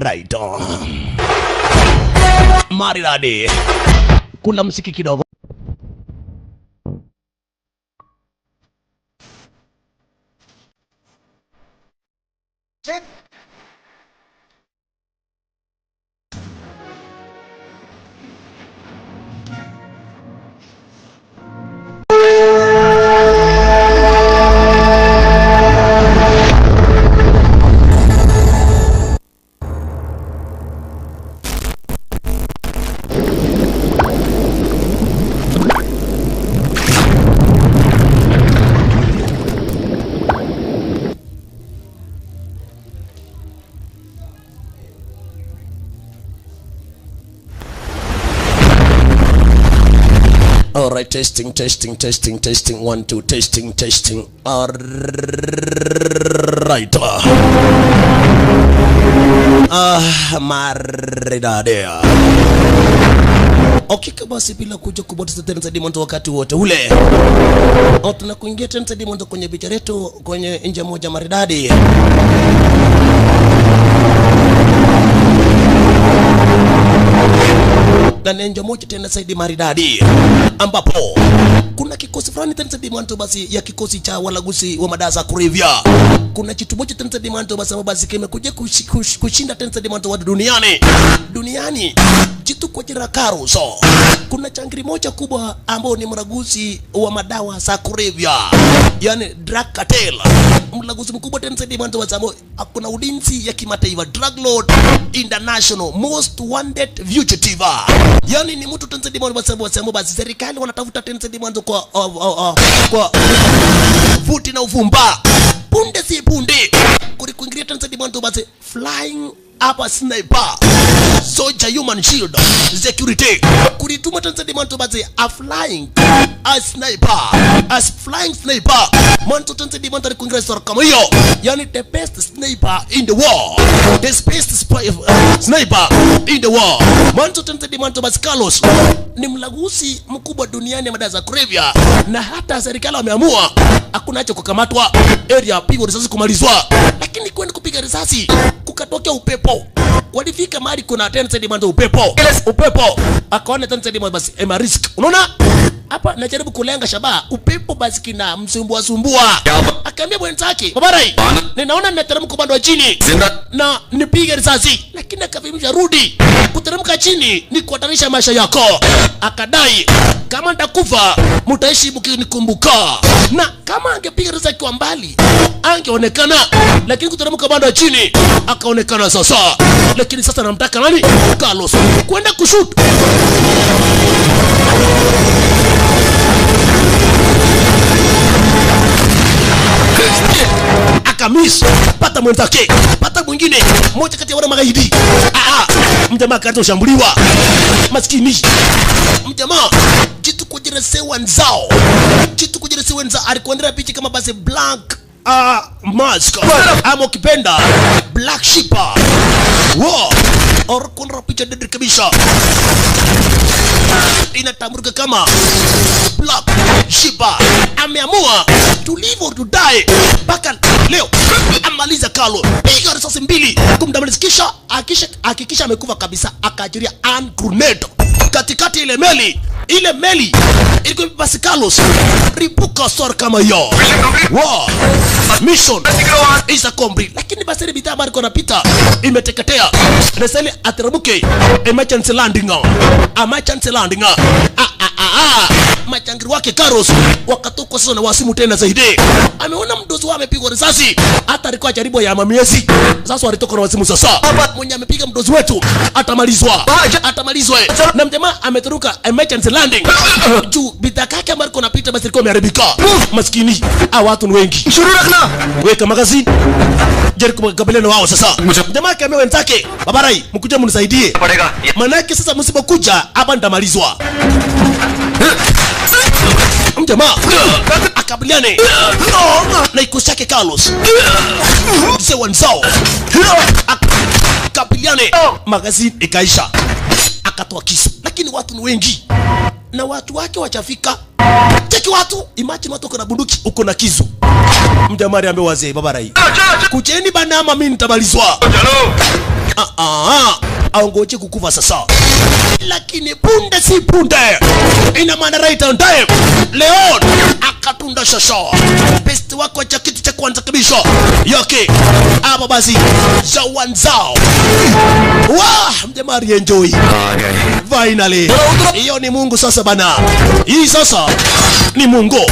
Right on. Maridadi. Kuna msiki kidogo. Alright, testing. 1, 2, testing. Alright. Maridadi. Okay, basi bila kuja kuboteza tena Diamond wakati wote ule. Tunakuingia tena Diamond kwenye picha letu kwenye nje moja maridadi. Na nenjo moja tena Saidi maridadi ambapo kuna kikosi fulani tena Diamond basi ya kikosi cha walaguzi wa madawa za kulevya. Kuna kitu moja tena Diamond basi kimekuja kushinda tena Diamond wa duniani kitu kwa jina Caruso. Kuna changiri moja kubwa ambao ni mlaguzi wa madawa za kulevya, yani drug cartel. Mlaguzi mkubwa tena Diamond ambao kuna ulinzi ya kimataifa, drug lord international, most wanted fugitive. Yani ni mtu tena Diamond basi serikali wanatafuta tena Diamond kwa futi na uvumba. Punde si punde kuingilia tena Diamond basi flying up sniper, soldier human shield security kulituma tena Diamond basi a flying sniper manto tena Diamond alikuingilia sura kama hiyo, yani the best sniper in the world, the best sniper in the world. Manto tena Diamond basi Carlos ni mlaguzi mkubwa duniani madawa za kulevya, na hata serikali wameamua hakuna haja kukamatwa, area pigo risasi kumalizwa, lakini kwenda kupiga risasi kukatokea upepo. Walifika mahali kuna tena Diamond upepo akaona tena Diamond basi risk. Unaona hapa najaribu kulenga shabaha, upepo basi kina msumbua. Akaambia mwenzake, babarai ninaona ninateremka upande wa chini na nipige risasi, lakini akafimisha rudi kuteremka chini ni kuhatarisha maisha yako. Akadai kama nitakufa mtaishi mkinikumbuka, na kama angepiga risasi kwa mbali angeonekana, lakini kuteremka upande wa chini akaonekana sasa. Lakini sasa namtaka nani? Carlos kwenda kushoot. Akamiss, pata mwenzake, pata mwingine, moja kati ya wale magaidi. Mjamaa kaanza kushambuliwa. Maskini. Mjamaa kitu kujiresewa nzao. Alikuendelea picha kama basi Black Mask ama ukipenda Black Sheep. Wow, orkona picha dede kabisa. Inatambuka kama Black Sheep. Ameamua to live or to die. Paka leo amaliza Carlo. Piga risasi mbili kumdamalizikisha, hakikisha amekufa kabisa. Akaajiria an grenade katikati ile meli ilikuwa basi Carlos ripuka sor kama yo. Wow, mission is accomplished. Lakini basi ile bidhaa ambayo inapita imeteketea. Neseli aterabuke emergency landing. Machangiri wake Carlos wakatoka sasa na wasimu tena zaidi. Ameona mdozi wao amepigwa risasi, hata alikuwa jaribu ya mamiezi. Sasa walitoka na wasimu sasa. Mwenye amepiga mdozi wetu atamalizwa. Na mjamaa ameturuka emergency landing. Juu bidhaa yake ambayo inapita basi ilikuwa imeharibika. Maskini, watu ni wengi. Weka magazine. Jaribu kukabiliana wao sasa. Mjamaa akaambia wenzake, babarai mkuje mnisaidie. Manake sasa msipokuja hapa nitamalizwa. Mjamaa akabiliane na kikosi chake Carlos. Sewa nzao akabiliane, magazine ikaisha, akatoa kisu, lakini watu ni wengi. na watu wake wachafika. Cheki watu, imagine watu uko na bunduki, uko na kisu. Mjamari ambe wazee babarai. Kucheni bana ama mimi nitabalizwa. Aongoje kukufa sasa. Lakini punde si punde. Ina maana right on time. Leon akatunda sasa. Best wako cha kitu cha kwanza kabisa. Yoke. Hapa basi Zawanzao. Mjamari enjoy. Finally. Hiyo ni Mungu sasa bana. Hii sasa ni Mungu.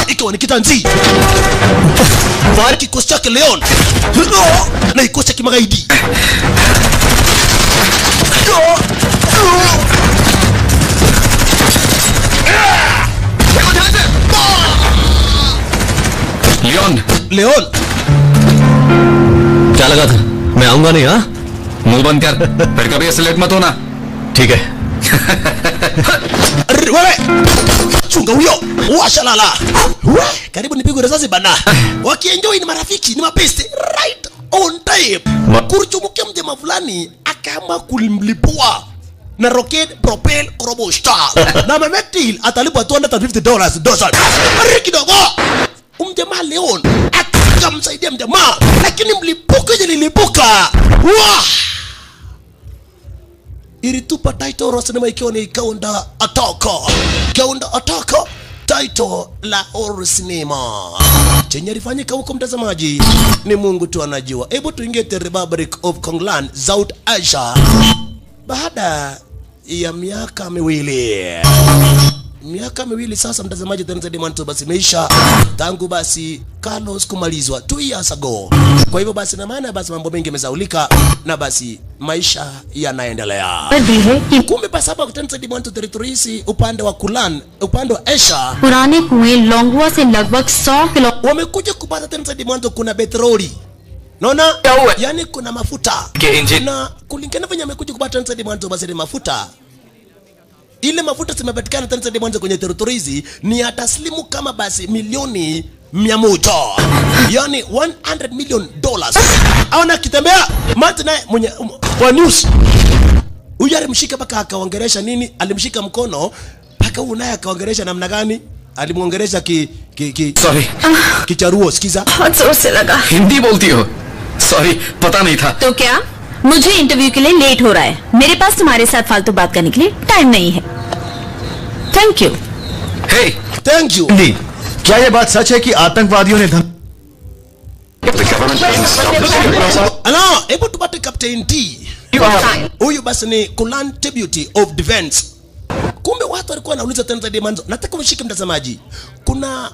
Ikiwa ni kitanzi. Kikosi chake Leon na kikosi cha kimagaidi. Leon क्या लगा था मैं आऊंगा नहीं? हाँ मुंह बंद कर फिर कभी ऐसे लेट मत होना ठीक है wewe chunga huyo washalala karibu nipigwe risasi bana wakienjoy ni marafiki ni mapeste right on time kuruchumukia mjema fulani akaamba kulimlipua na rocket propel robo star na Mehmet atalipwa $250 dozen kidogo mjema Leon akamsaidia mjema lakini mlipuko je lilipuka ilitupa title la sinema ikiwa ni Kaunda Ataka title la horror cinema chenye lifanyika huko mtazamaji ni Mungu tu anajua. Hebu tuingie The Republic of Konglan South Asia baada ya miaka miwili sasa mtazamaji. Tanzania Dimanto basi imeisha tangu basi Carlos kumalizwa 2 years ago. Kwa hivyo basi na maana basi mambo mengi yamezaulika na basi maisha yanaendelea. Kumbe basi hapa Tanzania Dimanto territories upande wa Kulan, upande wa Asia पुराने कुएं लोंगवा से लगभग 100 kilo wamekuja kupata Tanzania Dimanto kuna petroli. Naona? Yani kuna mafuta. Na kulingana venye amekuja kupata Tanzania Dimanto basi ni mafuta. Ile mafuta zimepatikana Tanzania Dimanto kwenye territories ni ya taslimu kama basi milioni 100. Yani $100 million. Aona kitembea mati naye mwenye kwa news. Huyu alimshika paka akaongeresha nini? Alimshika mkono paka huyu naye akaongeresha namna gani? Alimuongeresha sorry kicharuo sikiza. बहुत जोर से लगा हिंदी बोलती हो सॉरी पता नहीं था तो क्या मुझे इंटरव्यू के लिए लेट हो रहा है मेरे पास तुम्हारे साथ फालतू बात करने के लिए टाइम नहीं है thank you hey thank you क्या ये बात सच है कि आतंकवादियों ने Ala, hebu tupate Captain T. Huyu basi ni Kulan Deputy of Defense. Kumbe watu walikuwa wanauliza Tanzania Dimanto. Nataka mshike mtazamaji. Kuna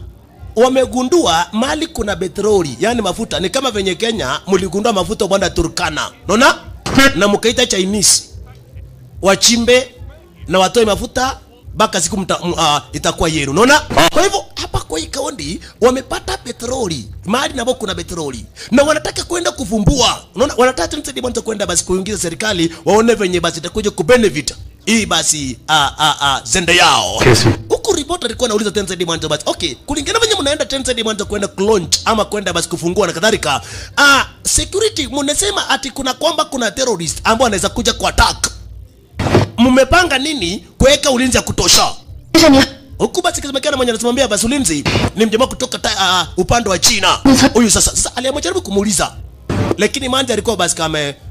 wamegundua mali kuna petroli, yani mafuta. Ni kama venye Kenya mligundua mafuta bwana Turkana. Unaona? Na mkaita Chinese. Wachimbe na watoe mafuta baka siku itakuwa yeru. Unaona? Kwa hivyo hapa kwa hii kaunti wamepata petroli. Mahali na boku kuna petroli. Na wanataka kwenda kuvumbua. Unaona? Wanataka Tanzania Dimanto kwenda basi kuingiza serikali waone venye basi itakuja kubenefit. Hii basi zende yao. Huku reporter alikuwa anauliza Tanzania Dimanto basi. Okay, kulingana venye mnaenda Tanzania Dimanto kwenda launch ama kwenda basi kufungua na kadhalika. Security mnasema ati kuna terrorist ambao anaweza kuja ku attack. Mmepanga nini kuweka ulinzi ya kutosha? Huku basi kisemekana mwenye anasimamia basi ulinzi ni mjamaa kutoka upande wa China. Huyu sasa aliamjaribu kumuuliza. Lakini Manja alikuwa basi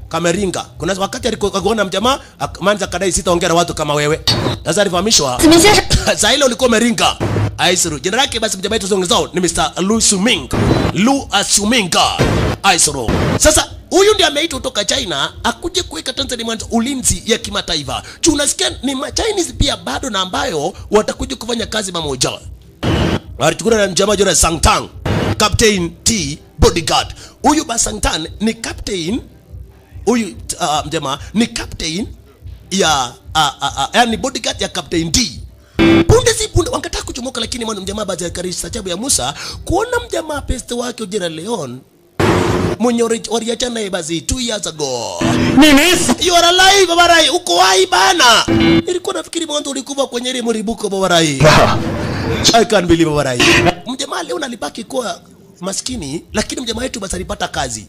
kameringa. Kuna wakati alikuwa kuona mjamaa Manja kadai sitaongea na watu kama wewe. Sasa alifahamishwa. Sasa ile ulikuwa umeringa. Aisuru. Jina lake basi mjamaa wetu zongezao ni Mr. Lu Asuminga. Aisuru. Sasa huyu ndiye ameitwa kutoka China akuje kuweka Tanzania Dimanto ulinzi ya kimataifa. Tunasikia ni Chinese pia bado na ambayo watakuja kufanya kazi pamoja. Alichukua na mjamaa jina Sangtang, Captain T bodyguard. Huyu Basangtan ni captain. Huyu mjamaa ni captain ya yani bodyguard ya Captain D. Punde si punde wangetaka kuchomoka lakini mwana mjamaa baada ya karisa chabu ya Musa kuona mjamaa peste wake ujira Leon mwenye waliachana naye basi 2 years ago. You are alive babarai, uko hai bana. Nilikuwa nafikiri mwanzo ulikufa kwenye ile mribuko babarai. I can't believe babarai. Mjamaa leo alibaki kwa maskini lakini mjamaa wetu basi alipata kazi.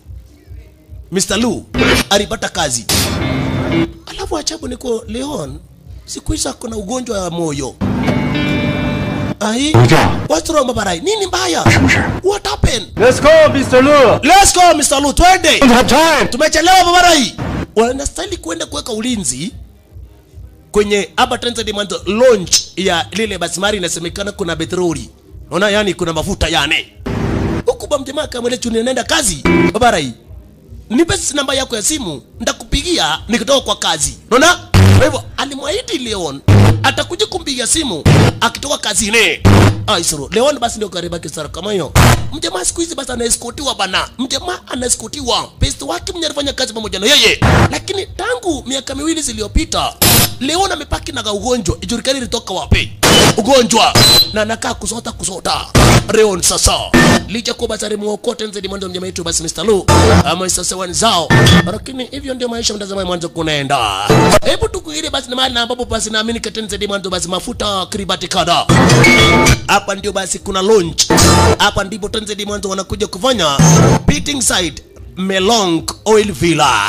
Mr. Lu alipata kazi. Alafu achabu niko Leon siku hizi kuna ugonjwa wa moyo. Ai, what's wrong Babarai? Nini mbaya? What happened? Let's go, Mr. Lu. Let's go Mr. Lu, twende. Tumechelewa Babarai. Wanastahili kwenda kuweka ulinzi kwenye hapa Transcendent launch ya lile basi mari, inasemekana kuna petroli. Unaona, yani kuna mafuta yani. Huku ba mjamaa kama ile chuni nenda kazi. Babarai, nipe namba yako ya simu, nitakupigia nikitoka kwa kazi. Unaona? Kwa hivyo alimwahidi Leon atakuja kumpigia simu akitoka kazini. Aisoro, Leon basi ndio karibu kisara kama hiyo. Mjamaa siku hizi basi anaescortiwa bana. Mjamaa anaescortiwa. Pesti wake mwenye anafanya kazi pamoja na yeye. Lakini tangu miaka 2 zilizopita Leon amepaki na ugonjwa. Ijulikani litoka wapi? Ugonjwa. Na anakaa kusota. Leon sasa. Licha kwa basi alimuokote nzidi mwanzo mjamaa yetu basi Mr. Lu. Ama sasa wanzao. Lakini hivyo ndio maisha mtazamaji mwanzo kunaenda. Hebu tukuile basi na mahali na ambapo basi naamini katenze mwanzo basi mafuta kribati kada. Hapa ndio basi kuna launch. Hapa ndipo Tanzania mwanzo wanakuja kufanya beating side Melong Oil Villa.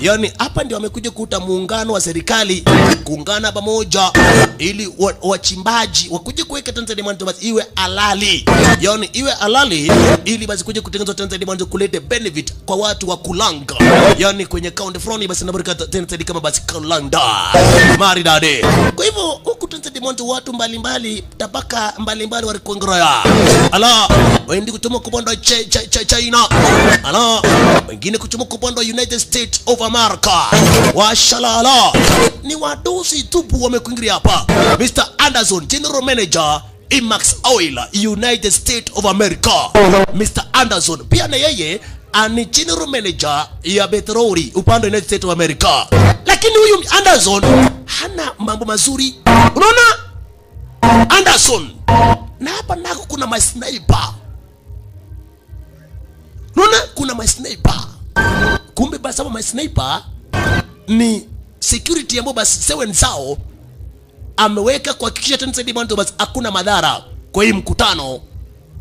Yani hapa ndio wamekuja kuuta muungano wa serikali kuungana pamoja ili wachimbaji wakuje kuweka Tanzania mwanzo basi iwe halali. Yani iwe halali ili basi kuja kutengenezwa Tanzania mwanzo kulete benefit kwa watu wa Kulanga. Yani kwenye county front basi nabarika Tanzania kama basi Kulanga. Maridade. Kwa hivyo huku Tanzania mwanzo watu mbalimbali tabaka mbalimbali walikuongelea. Ala, wendi kutuma kupanda China. Ala, wengine kuchuma kupanda United States of America. Washalala. Ni wadosi tupu wamekuingilia hapa. Mr. Anderson, General Manager Imax Oil, United States of America. Mr. Anderson pia na yeye ani General Manager ya petroli upande United States of America. Lakini huyu Anderson hana mambo mazuri. Unaona? Anderson. Na hapa nako kuna masniper. Unaona kuna masniper. Kumbe basi hapa masniper ni security ambayo basi seven zao ameweka kuhakikisha Tanzania mwanzo basi hakuna madhara kwa hii mkutano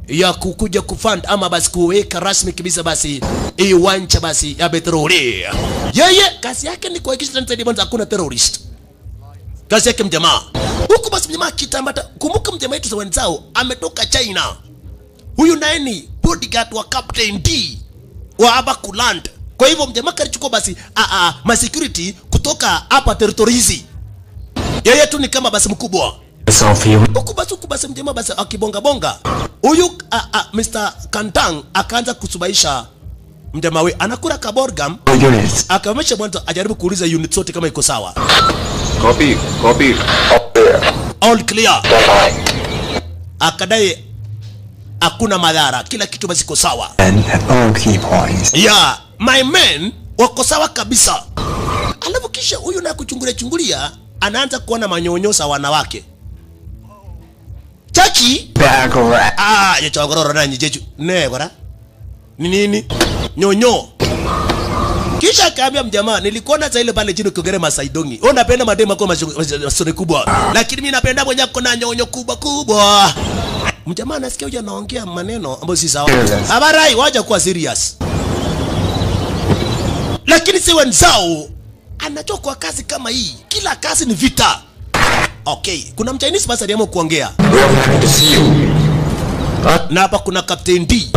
ya kukuja kufund ama basi kuweka rasmi kabisa basi hii uwanja basi ya petroli. Yeye kazi yake ni kuhakikisha Tanzania mwanzo hakuna terrorist. Kazi yake mjamaa. Huko basi mjamaa kitambata. Kumbuka mjamaa wetu seven zao ametoka China. Huyu naye ni bodyguard wa Captain D wa hapa Kuland. Kwa hivyo mjamaa kalichukua basi ma security kutoka hapa territory hizi. Yeye tu ni kama basi mkubwa. Huku basi mjamaa basi akibonga. Huyu Mr. Kantang akaanza kusubaisha mjamaa we anakula kaborgam. Akamesha mwanzo ajaribu kuuliza unit zote kama iko sawa. Copy. All clear. Akadai hakuna madhara, kila kitu basi kiko sawa. Yeah, my men wako sawa kabisa. Alafu kisha huyu na kuchungulia anaanza kuona manyonyosa wanawake. Chachi ya chogororo nanyi jeju ne bora nini nyonyo. Kisha akaambia mjamaa, nilikuona sasa ile pale chini ukigere Masaidongi. Wewe unapenda madema kwa masore kubwa, lakini mimi napenda mwenye kuna nyonyo kubwa. Mjamaa nasikia huyu anaongea maneno ambayo si sawa. Habarai waje kuwa serious. Lakini si wenzao anachoka kazi kama hii. Kila kazi ni vita. Okay, kuna mchinese basi aliamua kuongea. Na hapa kuna Captain D.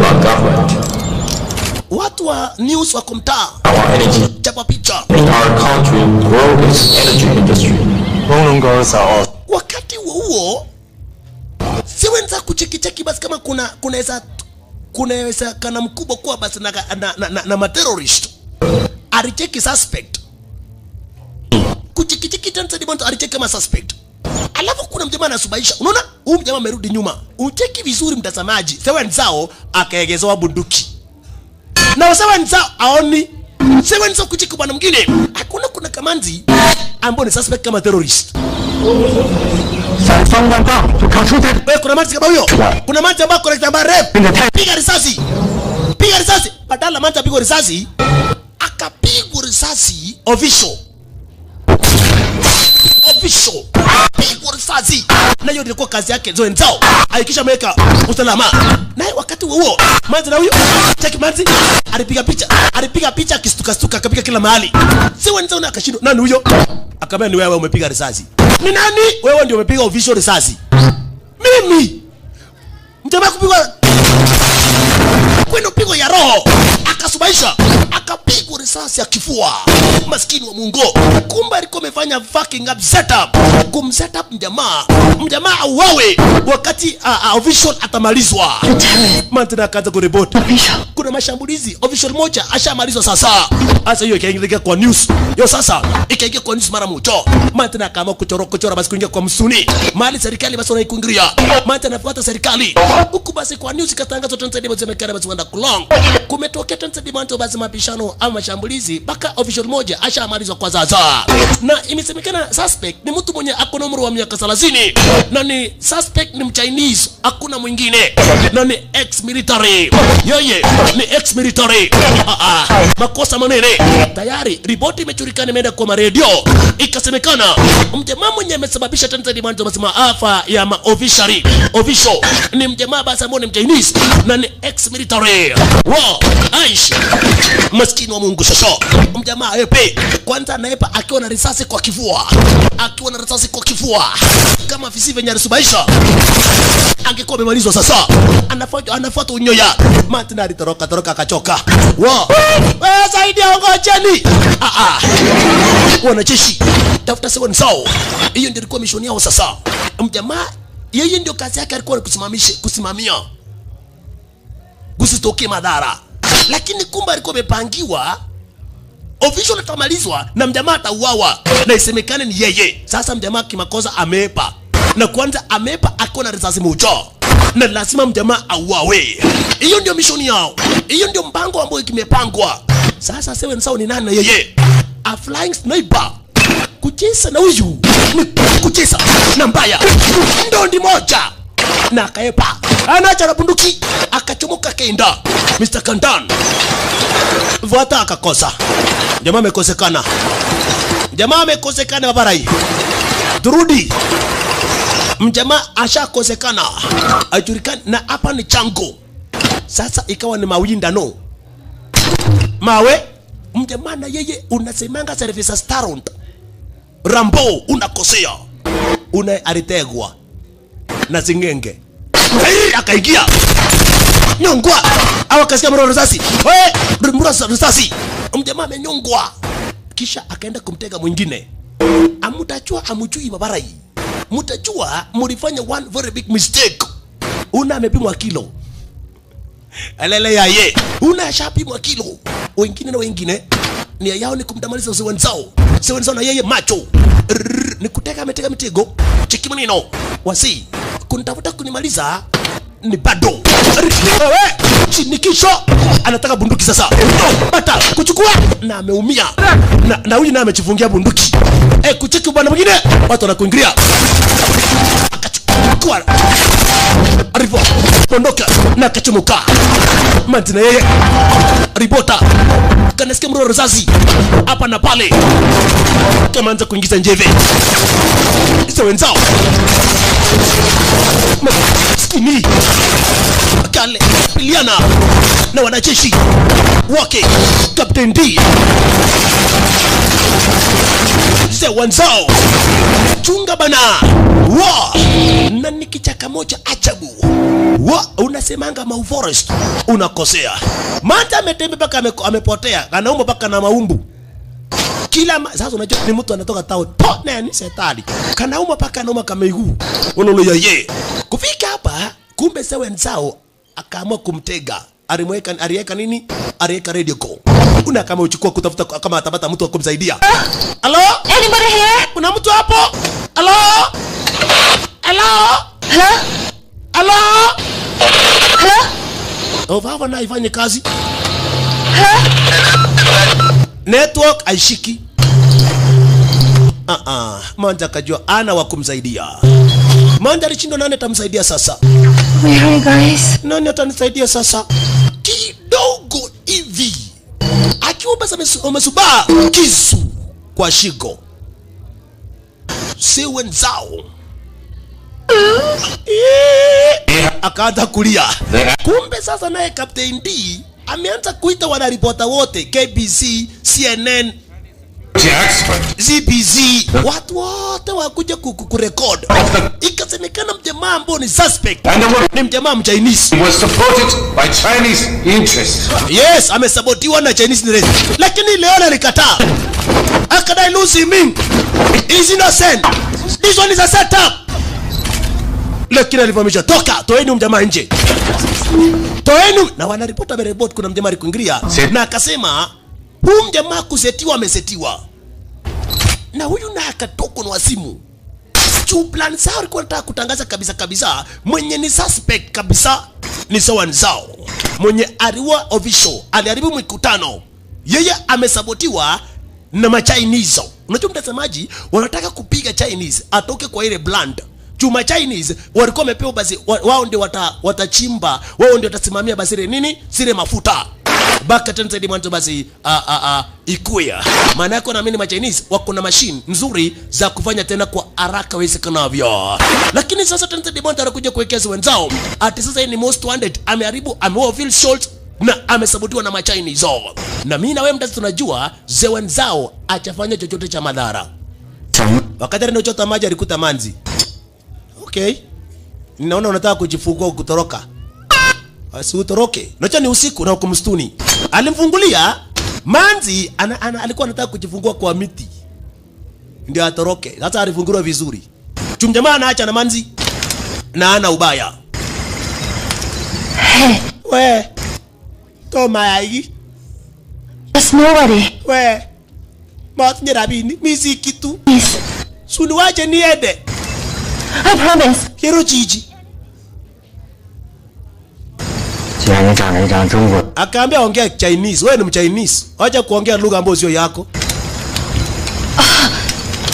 Watu wa news wa kumtaa. Chapa picha. Wakati huo siwenza kucheki basi kama kunaweza kana mkubwa kuwa basi na materrorist. Alicheki suspect. Kucheki Tanzania mwanzo alicheki kama suspect. Alafu kuna mjamaa anasubaisha. Unaona? Huyu mjamaa amerudi nyuma. Ucheki vizuri mtazamaji. Seven zao akaegezewa bunduki. Na seven zao aoni. Seven zao kucheki bwana mwingine. Hakuna kuna kamanzi ambao ni suspect kama terrorist. Kuna manzi kama huyo. Kuna manzi ambao kuna kitambaa rep. Piga risasi. Badala manzi apigwe risasi, akapigwa risasi official. Pigwa risasi. Na hiyo ilikuwa kazi yake zoe nzao. Aikisha meka usalama. Na wakati huo manzi na huyo cheki manzi alipiga picha akistuka akapiga kila mahali. Si wenzao na akashindwa. Nani huyo? Akamwambia ni wewe umepiga risasi. Ni nani? Wewe ndio umepiga official risasi. Mimi. Mjamaa kupigwa kwenda pigo ya roho, akasubaisha, akapigwa risasi ya kifua. Maskini wa Mungu. Kumbe alikuwa amefanya fucking up setup. Kumsetup mjamaa auawe wakati official atamalizwa. Mantena akaanza kuripoti. Kuna mashambulizi, official moja ashamalizwa sasa. Sasa hiyo ikaingia kwa news. Hiyo sasa ikaingia kwa news mara moja. Mantena kama kuchora basi kuingia kwa msuni. Mali serikali basi wanaikuingilia. Mantena nafuata serikali. Huku basi kwa news ikatangaza Tanzania basi basi wanda kulong. Kumetokea Tanzania basi mapishano ama mashambulizi mpaka official moja ashamalizwa kwa sasa. Na imesemekana suspect ni mtu mwenye akona umri wa miaka 30 na ni suspect ni Mchinese, hakuna mwingine, na ni ex-military. Yeye ni ex-military. Makosa manene. Tayari ripoti imejulikana, imeenda kwa radio, ikasemekana mjamaa mwenye amesababisha Tanzania basi maafa ya official ni mjamaa basi ambaye ni Mchinese na ni ex-military. Wow, aish. Maskini wa Mungu sasa. Mjamaa epe kwanza naepa akiwa na risasi kwa kifua. Kama visi venye asubaisha angekuwa amemalizwa sasa. Anafuata unyoya. Mantena alitoroka akachoka. Wow. Wewe zaidi ngojeni. Wanajeshi tafuta sewa nsao. Hiyo ndio ilikuwa mission yao sasa. Mjamaa yeye ndio kazi yake alikuwa kusimamia kusitoke madhara. Lakini kumbe alikuwa amepangiwa official atamalizwa na mjamaa atauawa na isemekane ni yeye. Sasa mjamaa kimakosa amepa. Na kwanza amepa akiwa na risasi moja. Na lazima mjamaa auawe. Hiyo ndio mission yao. Hiyo ndio mpango ambao kimepangwa. Sasa sewe nsao ni nani na yeye? A flying sniper. Kucheza na huyu ni kucheza na mbaya. Ndondi moja. Na akaepa. Anaacha na bunduki. Akachomoka kenda. Mr. Kandan. Vuata akakosa. Jamaa amekosekana babarai. Turudi. Mjamaa ashakosekana. Ajulikana na hapa ni chango. Sasa ikawa ni mawinda no. Mawe. Mjamaa na yeye unasemanga service staront. Rambo unakosea. Alitegwa na Singenge. Akaingia. Nyongwa. Awakasikia mrono risasi. Risasi. Mjamaa amenyongwa. Kisha akaenda kumtega mwingine. Amutajua amujui babarai. Mutajua mulifanya one very big mistake. Una amepimwa kilo. Alele ya ye. Una shapimwa kilo. Wengine ni yao ni kumtamaliza Sewenzao na yeye macho. Ni kutega ametega mitego. Cheki maneno. Wasi kunitafuta kunimaliza ni bado. Wewe shinikisho anataka bunduki sasa. Bata kuchukua na ameumia. Na huyu naye amechifungia bunduki. Kucheki bwana mwingine watu wanakuingilia. Akachukua. Arifu pondoka na akachomoka. Mantina yeye ripota kanasikia mroro risasi hapa na pale. Kama anza kuingiza njeve. Sewenzao. Skini kale piliana na wanajeshi wake Captain D. Sewenzao chunga bana. Na nikichaka moja ajabu. Unasemanga Mau Forest unakosea. Manta ametembe paka amepotea. Anaumba paka na maumbu. Sasa unajua ni mtu anatoka town. Na ni setali. Kanauma paka anauma kama miguu. Unolo ye. Kufika hapa kumbe Sewenzao akaamua kumtega. Aliweka nini? Aliweka radio call. Una kama uchukua kutafuta kama atapata mtu wa kumsaidia. Hello? Anybody here? Kuna mtu hapo? Hello? Baba na ifanye kazi. Network haishiki. Manja kajua ana wa kumsaidia. Manja alishindwa, nani atamsaidia sasa? Where are you guys? Nani atanisaidia sasa? Kidogo hivi. Akiwa basi amesubaa kisu kwa shingo. Sewenzao akaanza kulia. Kumbe sasa naye Captain D ameanza kuita wanaripota wote KBC, CNN, ZBZ watu wote wakuja kurecord. Ikasemekana mjamaa ambao ni suspect ni mjamaa mchinese. He was supported by Chinese interests. Yes, amesabotiwa na Chinese interests. Lakini leo alikataa. Akadai Lucy Ming is innocent. This one is a setup. Lakini alivamisha toka, toeni mjamaa nje. Toeni na wanaripota report kuna mjamaa alikuingilia na akasema huyu mjamaa kusetiwa amesetiwa. Na huyu na akatoka na simu. Plan zao alikuwa anataka kutangaza kabisa mwenye ni suspect kabisa ni sawa zao. Mwenye aliwa official aliharibu mkutano. Yeye amesabotiwa na ma-Chinese. Unajua mtazamaji wanataka kupiga Chinese atoke kwa ile bland. Chuma Chinese walikuwa wamepewa basi wao ndio watachimba, wao ndio watasimamia basi nini? Sile mafuta. Baka tena mwanzo basi ikuya. Maana yako na mimi ma Chinese wako na machine nzuri za kufanya tena kwa haraka iwezekanavyo. Lakini sasa tena mwanzo anakuja kuwekeza wenzao. Ati sasa ni most wanted ameharibu ameoverfill short na amesabotiwa na ma Chinese. Na mimi na wewe mtatu tunajua zewen zao achafanya chochote cha madhara. Wakati anachota maji alikuta manzi. Okay. Ninaona unataka kujifungua kutoroka. Asiutoroke. Nacho ni usiku na uko msituni. Alimfungulia manzi alikuwa anataka kujifungua kwa miti. Ndio atoroke. Sasa alifunguliwa vizuri. Chumjamaa anaacha na manzi na ana ubaya. Hey. We. Toma yai. There's nobody. We. Matinye rabini. Misi kitu. Please. Suniwache niende. I promise. Kero jiji. Akaambia ongea Chinese. Wewe ni mchinese. Acha kuongea lugha ambayo sio yako.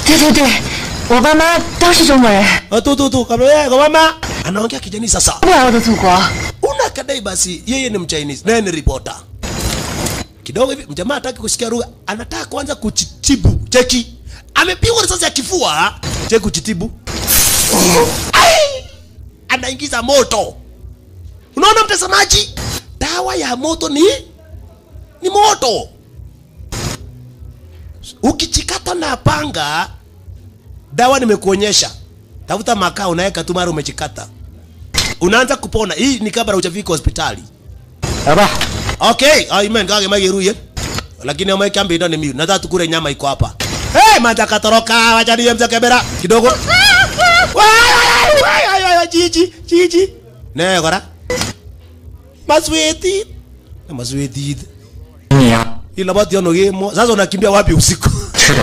对对对，我爸妈都是中国人。Kama wewe kwa mama anaongea kijani sasa. 不爱我的祖国。 Unakadai basi yeye ni mchinese, naye ni reporter. Kidogo hivi mjamaa hataki kusikia lugha, anataka kwanza kuchitibu. Cheki. Amepigwa risasi ya kifua, cheki kuchitibu. Anaingiza moto. Unaona mtazamaji? Dawa ya moto ni moto. Ukichikata na panga, dawa nimekuonyesha. Tafuta makaa unaweka tu mara umechikata. Unaanza kupona. Hii ni kabla hujafika hospitali. Aba. Okay, amen kage mageruye. Lakini ameweka mbindo ni mimi. Nataka tukule nyama iko hapa. Hey, manda katoroka, wacha niemza kamera kidogo. Jiji. Ne gora. Masweti. Masweti. Ila bado yono gemo. Sasa unakimbia wapi usiku?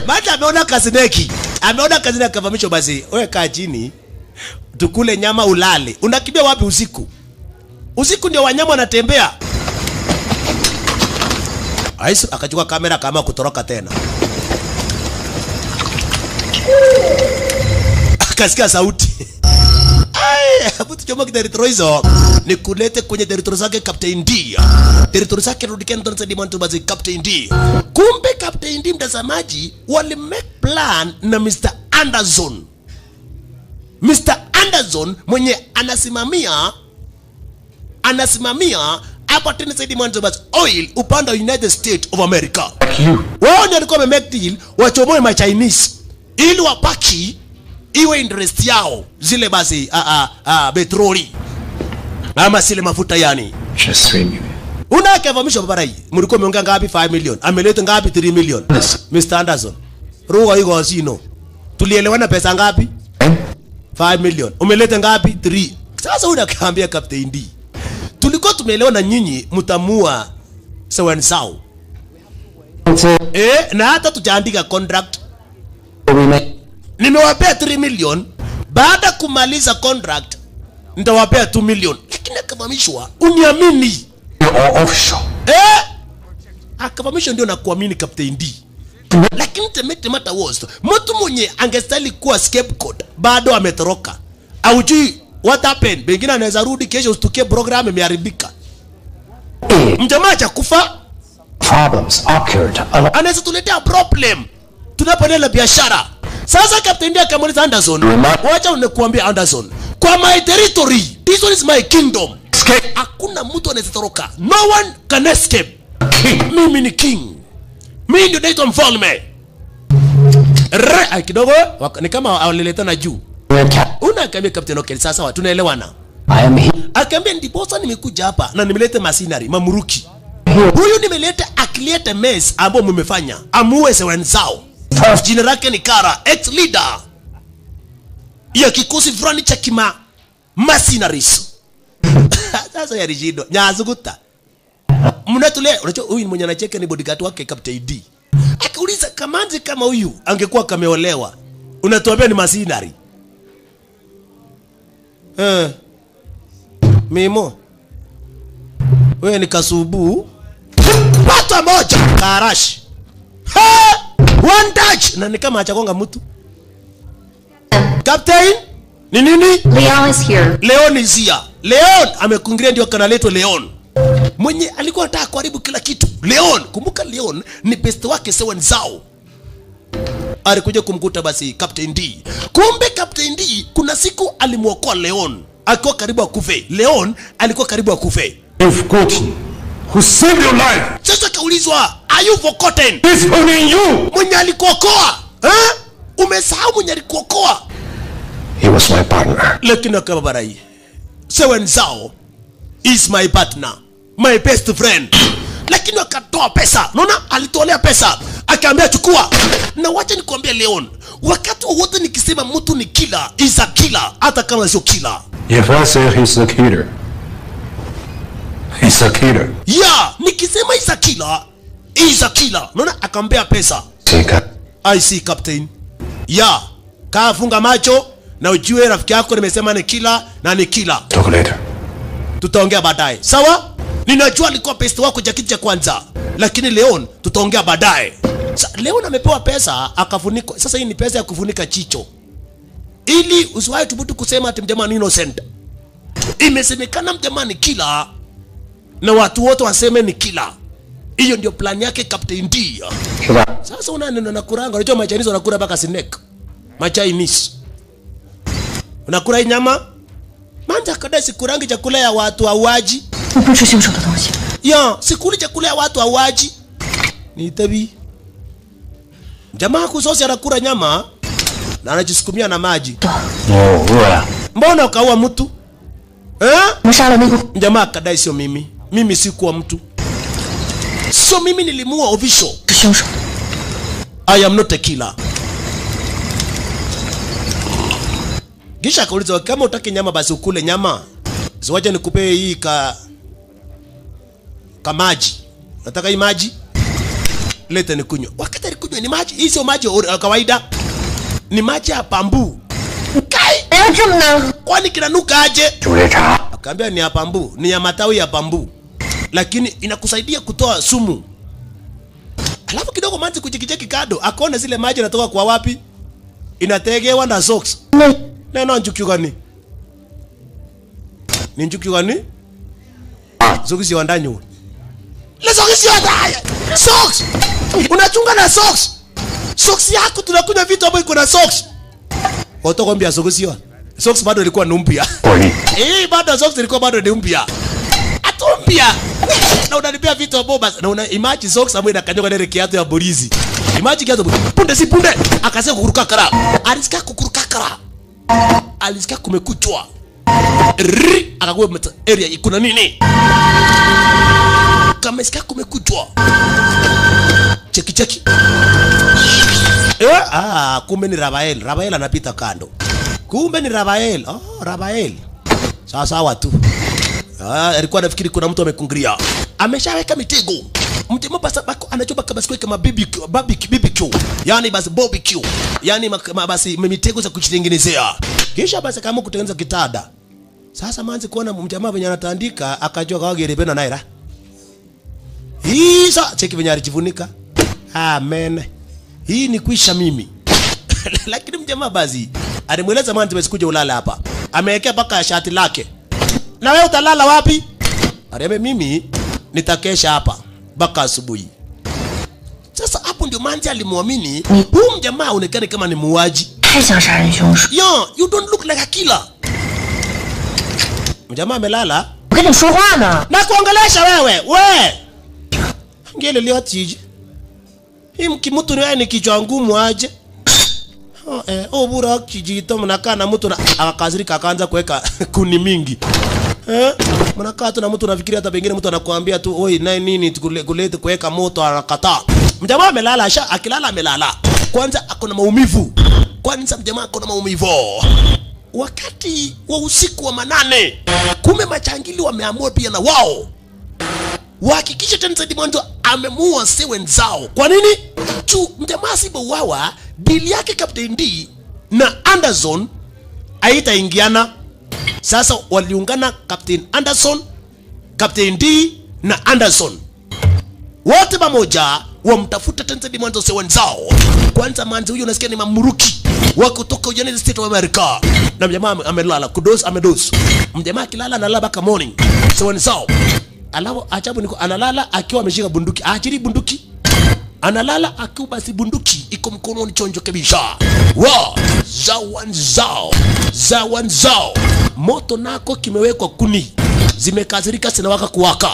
Baada ameona kazineki. Ameona kazineki kavamisho basi. Wewe kaa chini. Tukule nyama ulale. Unakimbia wapi usiku? Usiku ndio wanyama wanatembea. Aisu akachukua kamera kama kutoroka tena. Akasikia sauti. Hapo tuchoma territory hizo. Nikulete kwenye territory zake Captain D. Territory zake Rudiken Donsa Dimanto bazi Captain D. Kumbe Captain D mtazamaji wali make plan na Mr. Anderson. Mr. Anderson mwenye anasimamia hapa tena Saidi Manzobas Oil upande wa United States of America. Wao ndio walikuwa wamemake deal wachomoe ma Chinese ili wapaki iwe interest yao zile basi petroli ama sile mafuta yani. Unakavamisha babara hii. Mlikuwa mmeongea ngapi? 5 million. Ameleta ngapi? 3 million. Mr. Anderson. Ruga hiyo asino. Tulielewana pesa ngapi? 5 million. Umeleta ngapi? 3. Sasa unakaambia Captain D. Tulikuwa tumeelewana nyinyi mtamua sawa ni sawa. Na hata tujaandika contract. Nimewapea 3 million. Baada kumaliza contract nitawapea 2 million. Lakini akavamishwa uniamini. Akavamishwa ndio nakuamini Captain D. Lakini the matter was mtu mwenye angestahili kuwa scapegoat bado ametoroka. Aujui what happened? Bengine anaweza rudi kesho ustukie program imeharibika. Mjamaa cha kufa. Problems occurred. Anaweza tuletea problem tunapoendelea biashara. Sasa Captain D akamuuliza Anderson, wacha nikuambia Anderson, kwa my territory, this one is my kingdom. Hakuna mtu anaweza toroka. No one can escape. Mimi ni king. Mimi ndio naitwa mfalme. Kidogo ni kama waliletana juu. Unaambia Captain okay sasa tunaelewana. I am here. Akaambia ndiposa nimekuja hapa na nimeleta masinari mamuruki. Huyu nimeleta akilete mess ambao mmefanya. Amuwe wenzao. Jina lake ni Kara, ex leader ya kikosi fulani cha kima mercenaries. Sasa ya rigido nyazuguta. Mnatule unajua huyu mwenye anacheka ni bodyguard wake Captain D. Akauliza kamanzi kama huyu angekuwa kameolewa. Unatuambia ni mercenary. Mimo. Wewe ni kasubu. Pata moja Karash. One touch na ni kama achakonga mtu. Captain ni nini? Leon is here. Leon is here. Leon amekungiria ndio kanaletwa Leon. Mwenye alikuwa anataka kuharibu kila kitu. Leon, kumbuka Leon ni best wake sewa nzao. Alikuja kumkuta basi Captain D. Kumbe Captain D kuna siku alimuokoa Leon. Alikuwa karibu akufe. Leon alikuwa karibu akufe. You've forgotten who saved your life. Sasa kaulizwa, are you forgotten? It's only you. Mwenye alikuokoa. Umesahau mwenye alikuokoa. He was my partner. Lakini akababarai. Sewa nzao is my partner, my best friend. Lakini akatoa pesa. Unaona alitolea pesa. Akaambia chukua. Na wacha nikwambie Leon, wakati wote nikisema mtu ni killer, is a killer hata kama sio killer. If I say he's a killer, he's a killer. Yeah, nikisema is a killer, is a killer. Unaona akaambia pesa. I see Captain. Yeah, kafunga macho na ujue rafiki yako nimesema ni killer na ni killer. Talk later. Tutaongea baadaye. Sawa? Ninajua alikuwa pesa wako jakiti cha kwanza. Lakini Leon tutaongea baadaye. Leon amepewa pesa akafunikwa. Sasa hii ni pesa ya kufunika chicho. Ili usiwahi thubutu kusema ati mjamaa ni innocent. Imesemekana mjamaa ni killer na watu wote waseme ni killer. Hiyo ndio plan yake Captain D. Sasa unaenda na kuranga. Unajua Machinese wanakula mpaka snake. Machinese. Unakula nyama? Manja kada sikurangi chakula ya watu auaji. Ya, sikuli chakula ya watu auaji. Ni tabi. Jamaa kusosi anakula nyama na anajisukumia na maji. Mbona ukaua mtu? Jamaa kadai sio mimi. Mimi sikuwa mtu. So mimi nilimuua official. I am not a killer. Kisha kauliza kama utaki nyama basi ukule nyama. Siwaje nikupe hii maji. Nataka hii maji. Leta nikunywe. Wakati alikunywa ni maji. Hii sio maji kawaida. Ni maji ya bambu. Kai. Kwani kinanuka aje? Akaambia ni ya bambu, ni ya matawi ya bambu. Lakini inakusaidia kutoa sumu. Alafu kidogo maji kujikicheki kado. Akaona zile maji yanatoka kwa wapi? Inategewa na socks. Neno njuki gani? Ni njuki gani? Socks ya ndani. Le socks ya ndani. Socks. Unachunga na socks. Socks yako tunakunywa vitu hapo iko na socks. Utakwambia socks hiyo. Socks bado ilikuwa ni mpya. Bado socks ilikuwa bado ni mpya. Atumpia. Na unanipea vitu hapo basi. Na una imagine socks ambayo inakanyoka na ile kiatu ya borizi. Imagine kiatu punde si punde. Akasema kukuruka kara. Alisikia kukuruka kara. Alisikia kumekuchwa. Akakuwa area kuna nini? Kama sikia kumekuchwa. Cheki. Kumbe ni Rabael. Rabael anapita kando. Kumbe ni Rabael. Rabael. Sawa tu. Alikuwa anafikiri kuna mtu amekungiria. Ameshaweka mitego. Mtemo basi anachoba kama siku kama BBQ. Yaani basi barbecue. Yaani basi mitego za kujitengenezea. Kisha basi kama kutengeneza kitada. Sasa manzi kuona mjamaa venye anatandika akajua kwa gerepena naira. Hii sasa cheki venye alijifunika. Amen. Hii ni kuisha mimi. Lakini mjamaa basi alimweleza manzi basi kuja ulala hapa. Amewekea paka shati lake. Na wewe utalala wapi? Areme mimi nitakesha hapa mpaka asubuhi. Sasa hapo ndio manzi alimuamini huyu mjamaa aonekane kama ni muuaji. Yo, you don't look like a killer. Mjamaa amelala. Na kuongelesha wewe. Ngele leo tiji. Hii mkimutu ni kichwa ngumu aje. Obura kijito mnakaa na mtu na akakazirika akaanza kuweka kuni mingi. Mnakaa tu na mtu nafikiria hata pengine mtu anakuambia tu oi na nini kulete kuweka moto anakataa. Mjamaa amelala akilala amelala. Kwanza akona maumivu. Kwanza mjamaa akona maumivu. Wakati wa usiku wa manane, kume machangili wameamua pia na wao wahakikishe Tenzedi Mwanzo amemuua Sewen Zao. Kwa nini? Mjamaa sibouawa, dili yake Captain D na Anderson haitaingiana. Sasa waliungana Captain Anderson, Captain D na Anderson. Wote pamoja wamtafuta Tenzedi Mwanzo Sewen Zao. Kwanza manzi huyo unasikia ni mamuruki wa kutoka United States of America. Na mjamaa amelala, kudos amedos. Mjamaa kilala analala baka morning. Sewen Zao. Alafu ajabu niko analala akiwa ameshika bunduki. Ajiri bunduki. Analala akiwa basi bunduki iko mkononi chonjo kabisa. Sewen Zao. Moto nako kimewekwa kuni. Zimekazirika zinawaka kuwaka.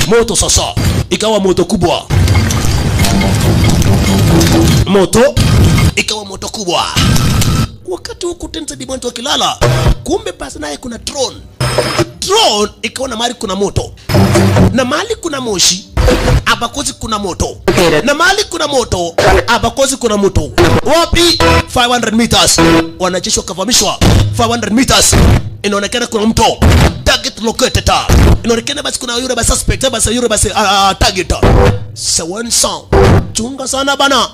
Moto sasa ikawa moto kubwa. Moto ikawa moto kubwa. Wakati huku Tenzedi Mwanzo kilala, kumbe basi naye kuna drone. Drone ikaona mahali kuna moto. Na mahali kuna moshi, abakozi kuna moto. Na mahali kuna moto, abakozi kuna moto. Wapi? 500 meters. Wanajeshi wakavamishwa 500 meters. Inaonekana kuna mto. Target located. Inaonekana basi kuna yule basi suspect basi yule basi target. Sewen Zao. Chunga sana bana.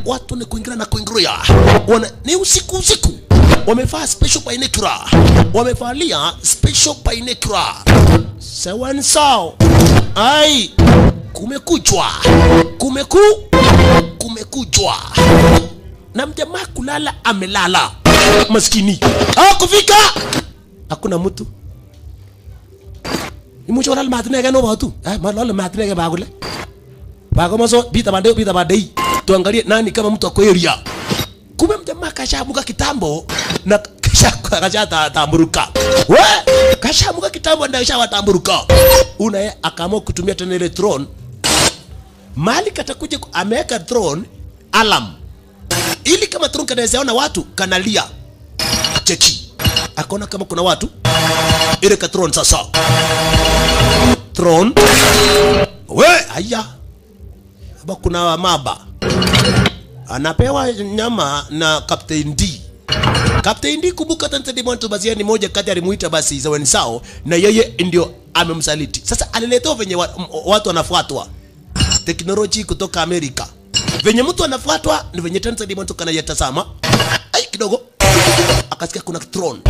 Watu ni kuingia na kuingia. Ni usiku. Wamevaa special binocular. Wamevalia special binocular. Sewen Zao. Ai, kumekuchwa. Kumekuchwa. Na mjamaa kulala amelala. Maskini. Kufika. Hakuna mtu. Imucho wala matinege no batu. Malala matinege bagule. Bagomaso bita bande. Tuangalie nani kama mtu ako area. Kumbe mjamaa kashamuka kitambo na kashatamburuka. Kashamuka kitambo na kashatamburuka. Unaye akaamua kutumia tena ile drone. Mali katakuja ameweka drone alarm. Ili kama drone kanawezaona watu kanalia. Cheki. Akaona kama kuna watu. Ile ka drone sasa. Drone. Haya. Haba kuna maba. Anapewa nyama na Captain D. Captain D kumbuka Tenzedi Mwanzo basi ni moja kati alimuita basi Sewen Zao na yeye ndio amemsaliti. Sasa aliletea venye watu wanafuatwa. Teknolojia kutoka Amerika. Venye mtu anafuatwa ni venye Tenzedi Mwanzo kanayatazama. Ai kidogo. Akasikia kuna drone.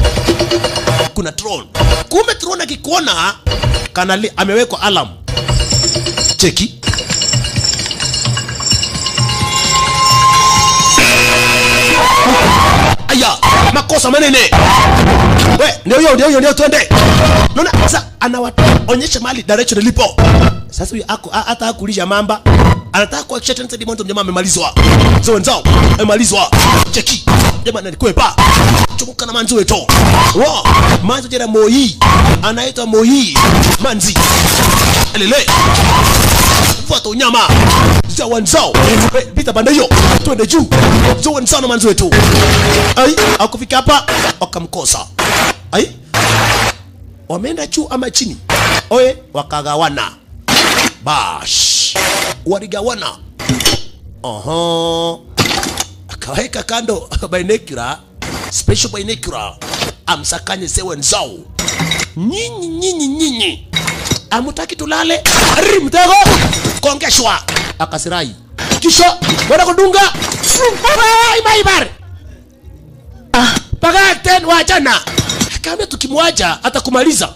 Kumbe drone akikuona kanali amewekwa alarm. Cheki. Aya, makosa manene. Ndio twende. Naona sasa anawaonyesha mali direction ilipo. Sasa huyu hata hakulisha mamba. Anataka kuhakikisha Tenzedi Mwanzo mjamaa amemalizwa. Sewen Zao amemalizwa. Cheki. Jamaa alikwepa. Chumuka na manzi wetu. Manzi jera Moi. Anaitwa Moi. Manzi. Elele. Fuata unyama. Sewen Zao. Pita banda hiyo. Twende juu. Sewen Zao na manzi wetu. Ai, akufika hapa wakamkosa. Ai. Wameenda juu ama chini. Wakagawana. Bash. Waligawana. Akaweka kando binocular, special binocular. Amsakanye Sewen Zao. Nyinyi. Amutaki tulale. Mtego. Kongeshwa. Akasirai. Kisha bora kudunga. Maibar. Paga ten wachana. Kama tukimwacha atakumaliza.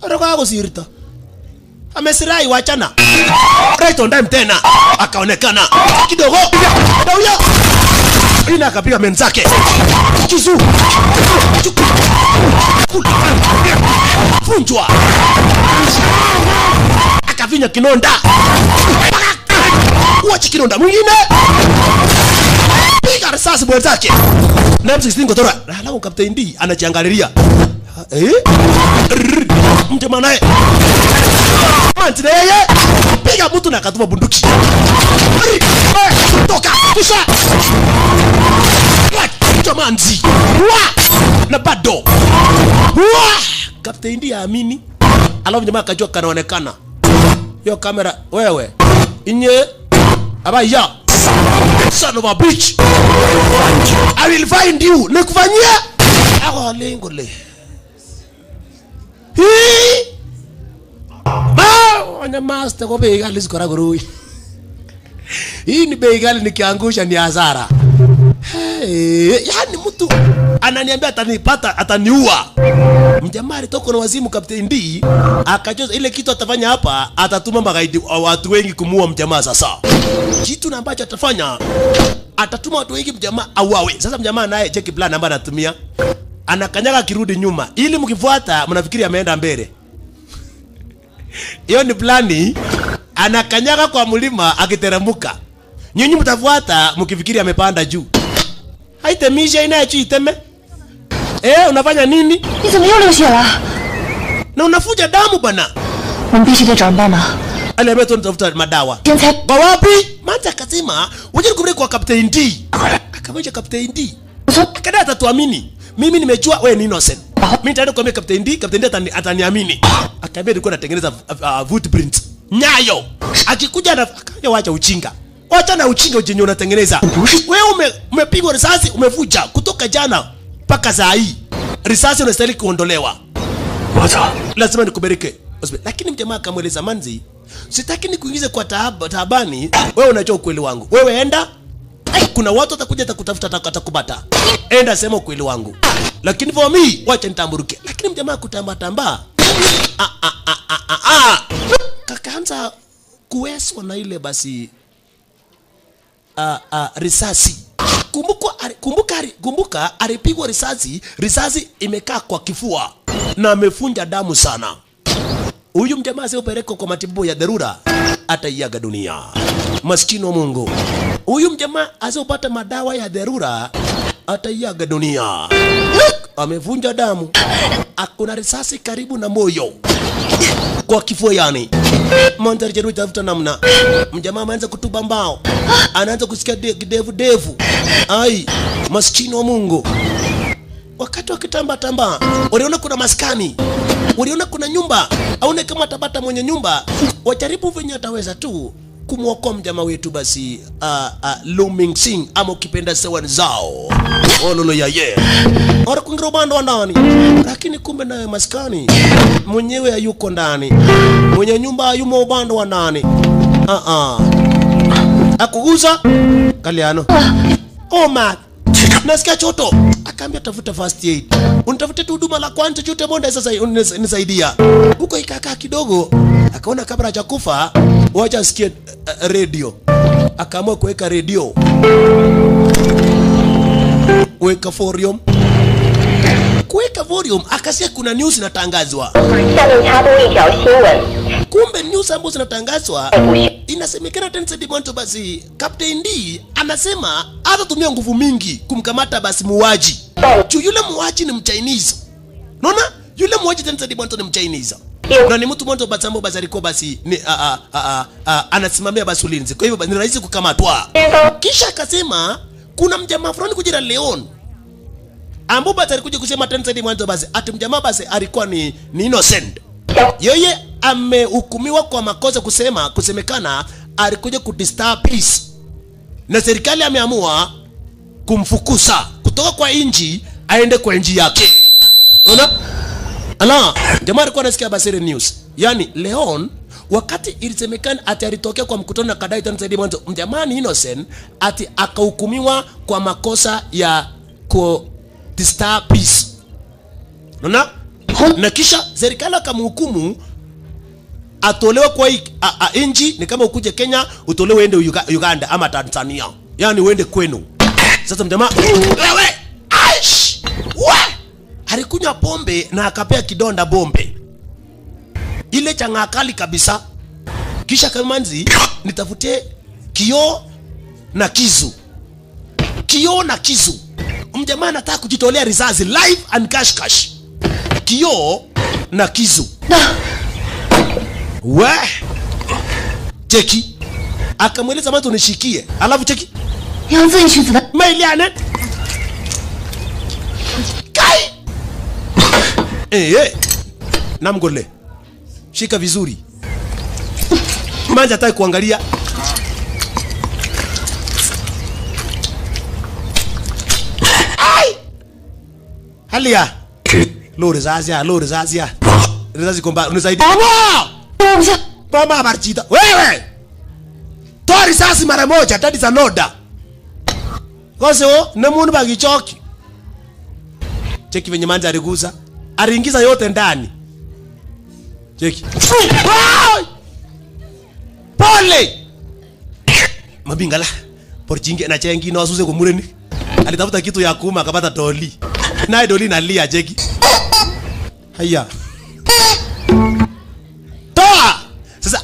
Roga kusirita. Amesirai wachana. Right on time tena. Akaonekana. Kidogo. Dauya. Ina akapiga menzake. Kisu. Funjwa. Akavinya kinonda. Wachi kinonda mwingine. Piga risasi mwenzake. Na M16 kotora. Alafu Captain D anajiangalilia. Mtema naye. Manzi na yeye. piga mtu na akatuma bunduki. Toka kisha Jamanzi na bado Captain India amini. Alafu jamaa akajua kanaonekana hiyo kamera. Wewe inye abaya son of a bitch, I will find you. Nikufanyia ako lengo le wana master kwa bei gali sikora gurui. Hii ni bei gali nikiangusha ni hasara. Yani mtu ananiambia atanipata ataniua. Mjamaa alitoka na wazimu Captain D akachoza ile kitu atafanya hapa, atatuma magaidi watu wengi kumuua mjamaa. Sasa kitu na ambacho atafanya, atatuma watu wengi mjamaa auawe. Sasa mjamaa naye check plan ambayo anatumia, anakanyaga kirudi nyuma ili mkifuata mnafikiri ameenda mbele. Hiyo ni plani. Anakanyaga kwa mlima akiteremuka, nyinyi mtafuata mkifikiri amepanda juu. Haitemisha inacho iteme. Unafanya nini? 你怎么又流血了？ Na unafuja damu bana. 我们必须得找人帮忙。 Aliambia tunatafuta madawa. 现在 Kwa wapi? Manta akasema, "Waje kubiri kwa Captain D." Akamwambia Captain D. Akada atatuamini. Mimi nimejua wewe ni innocent. Mimi nitaenda kwa Captain D, Captain D ataniamini. Akaambia nilikuwa natengeneza footprint. Nyayo. Akikuja akaja wacha uchinga. Wacha na uchinga ujenye unatengeneza. Wewe umepigwa risasi, umevuja kutoka jana mpaka saa hii. Risasi unastahili kuondolewa. Wacha. Lazima nikubereke. Lakini mjamaa akamweleza Manzi, sitaki nikuingize kwa taabani, wewe unajua ukweli wangu. Wewe enda, kuna watu watakuja atakutafuta atakubata. Enda sema ukweli wangu. Lakini for me, wacha nitamburuke. Lakini mjamaa kutamba. Kakaanza kueswa na ile basi risasi. Kumbuka alipigwa risasi imekaa kwa kifua na amefunja damu sana. Huyu mjamaa asiyopelekwa kwa matibabu ya dharura ataiaga dunia. Maskini wa Mungu. Huyu mjamaa asiyopata madawa ya dharura ataiaga dunia. Amevunja damu. Hakuna risasi karibu na moyo. Kwa kifua yani. Mandhari jeru itafuta namna. Mjamaa ameanza kutuba mbao. Anaanza kusikia devu. Ai, maskini wa Mungu. Wakati wakitamba, waliona kuna maskani. Waliona kuna nyumba. Aone kama atabata mwenye nyumba. Wajaribu venye ataweza tu kumwokoa mjamaa wetu basi Looming Sing ama ukipenda Sewan Zao. Ololo ya ye. Ora kuingira upande wa ndani. Lakini kumbe naye maskani mwenyewe hayuko ndani. Mwenye nyumba hayumo upande wa ndani. Akuguza Kaliano. Oh man. Nasikia choto. Akaambia tafuta first aid. Unitafutie huduma la kwanza chote bonda sasa unisaidia. Huko ikakaa kidogo. Akaona kabla hajakufa wacha asikie radio. Akaamua kuweka radio. Kuweka volume akasikia kuna news inatangazwa. Kumbe news ambazo zinatangazwa inasemekana Tensedi Mwanto basi Captain D anasema atatumia nguvu mingi kumkamata basi muuaji. Yule muuaji ni Mchinese. Unaona? Yule muuaji Tensedi Mwanto ni Mchinese. Na ni mtu mwanzo basi ambaye basi alikuwa basi ni anasimamia basi ulinzi. Kwa hivyo ni rahisi kukamatwa. Kisha akasema kuna mjamaa fulani kujira Leon. Ambapo basi alikuja kusema Tensedi Mwanto basi ati mjamaa basi alikuwa ni innocent. Yeye amehukumiwa kwa makosa kusemekana alikuja kudisturb peace. Na serikali ameamua kumfukuza kutoka kwa inji aende kwa inji yake. Unaona? Ala, jamaa alikuwa anasikia basere news. Yani Leon wakati ilisemekana ati alitokea kwa mkutano na kadai Tensedi Mwanto mjamaa ni innocent ati akahukumiwa kwa makosa ya disturb peace. Unaona? Na kisha serikali akamhukumu atolewe kwa inji ni kama ukuje Kenya utolewe uende Uganda ama Tanzania. Yani uende kwenu. Sasa mjamaa wewe aish alikunywa pombe na akapea kidonda bombe. Ile changa kali kabisa. Kisha Kamanzi nitafutie kioo na kisu. Mjamaa anataka kujitolea risasi live and cash. Kioo na kisu. Cheki. Akamweleza Manzi unishikie. Alafu cheki. 要自己取子弹。 Mailiane. Kai. Namgole. Shika vizuri. Manzi hataki kuangalia. Ai. Halia. Lori zazia. Rizazi komba, unisaidie. Mama! Mama Marchita. Wewe! Toa risasi mara moja, that is an order. Koso, nemuni bagichoki. Cheki venye Manzi aligusa. Aliingiza yote ndani. Cheki. Pole! Mabingala. Porchinge na chengi no asuse kumureni. Alitafuta kitu ya kuuma akapata doli. Naye doli nalia cheki. Haya. Toa! Sasa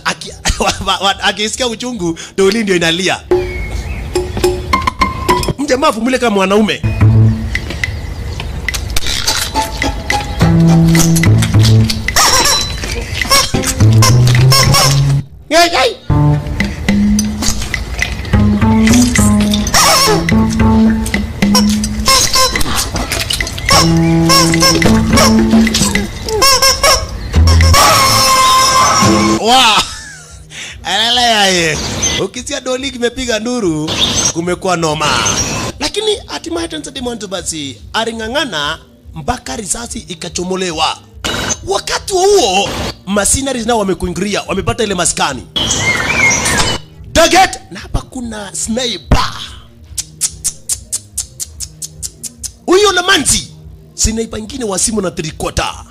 akisikia uchungu doli ndio inalia. Mjamaa vumile kama mwanaume. Yai. Wow. Alala. Ukisikia doli kimepiga nduru kumekuwa noma. Lakini hatimaye Tanzania Monto basi aling'ang'ana mpaka risasi ikachomolewa. Wakati huo machineries nao wamekuingilia, wamepata ile maskani. Target na hapa kuna sniper. Huyo na Manzi. Sniper nyingine wa simu na 3/4.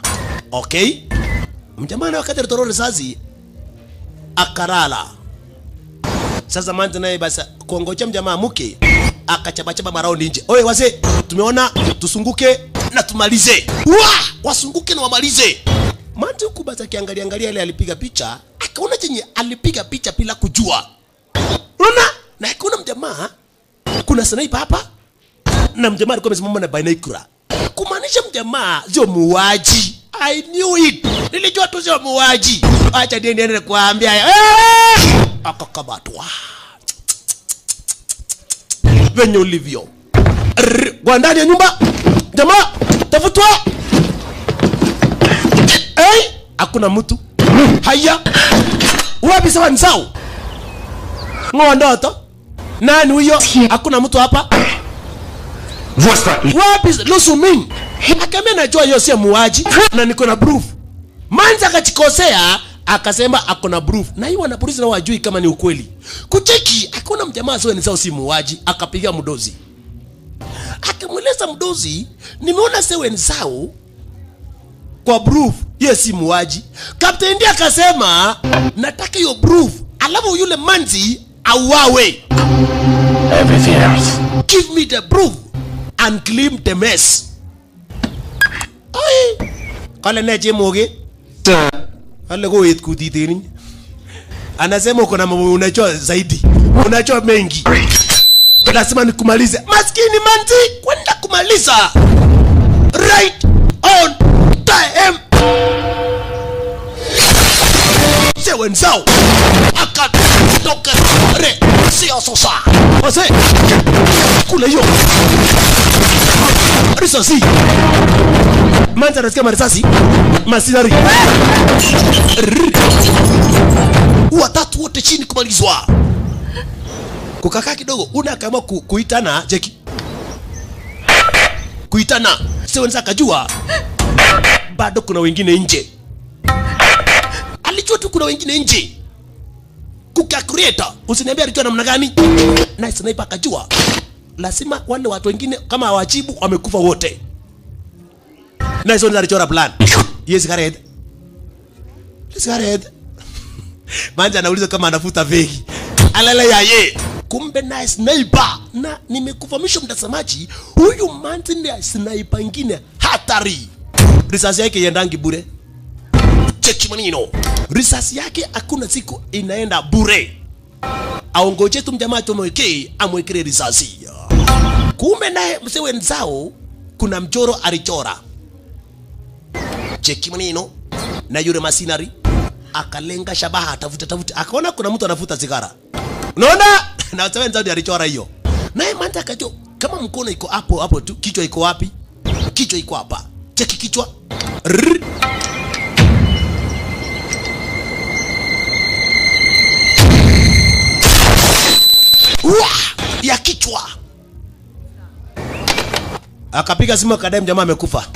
Okay? Mjamani wakati alitoa risasi akarala. Sasa Manzi naye basi kuongocha mjamaa mke akachaba maraundi nje. Oye wazee, tumeona tusunguke na tumalize. Wasunguke na wamalize. Manzi huku basi akiangalia ile alipiga picha, akaona chenye alipiga picha bila kujua. Unaona? Na kuna mjamaa kuna sniper hapa na mjamaa alikuwa amesimama na binocular. Kumaanisha mjamaa sio muuaji. I knew it. Nilijua tu sio muuaji. Acha niende kuambia. Akakamatwa. Venye ulivyo. Kwa ndani ya nyumba. Jamaa, tafutwa. Hakuna mtu. Haya. Wapi sawa nsao? Ngondoto. Nani huyo? Hakuna mtu hapa. Wapi Lusumini? Akamwambia najua hiyo sio muuaji na niko na proof. Manzi akachikosea akasema ako na proof. Na hiyo na polisi na wajui kama ni ukweli. Kucheki akaona mjamaa sio nsao si muuaji, akapiga mdozi. Akamweleza mdozi, nimeona sewe nsao kwa proof yeye si muuaji. Captain ndiye akasema nataka hiyo proof alafu yule Manzi auawe. Everything else. Give me the proof and claim the mess. Ai. Kale neje moge. Kale go it kutiteni. Anasema uko na mambo unajua zaidi. Unajua mengi. Lazima nikumalize. Maskini Manzi kwenda kumaliza. Right on time. Sewe nsao. Akatoka re sio sosa. Wase. Kule hiyo. Risasi. Manzi anasikia marisasi. Masinari. Watatu wote chini kumalizwa. Kukakaa kidogo unakama kuitana Jeki. Kuitana. Sio wenza kajua. Bado kuna wengine nje. Alijua tu kuna wengine nje. Kuka creator. Usiniambia alijua namna gani? Na sniper akajua. Lazima wale watu wengine kama hawajibu wamekufa wote. Na hizo ndio alichora plan. Yes Gareth. Yes Gareth. Manzi anauliza kama anafuta vegi. Alala yaye. Kumbe na sniper. Na nimekufahamisha mtazamaji, huyu Manzi ni sniper nyingine hatari. Risasi yake yendangi bure. Cheki manino. Risasi yake hakuna siku inaenda bure. Aongoje tu mjamaa tumwekee amwekee risasi. Kumbe naye msewe nzao kuna mchoro alichora. Cheki manino. Na yule masinari akalenga shabaha, tafuta akaona kuna mtu anavuta sigara. Unaona? Na sawa nzao alichora hiyo. Naye Manzi akajua kama mkono iko hapo tu, kichwa iko wapi? Kichwa iko hapa. Cheki kichwa. Ya kichwa. Akapiga simu akadai mjamaa amekufa.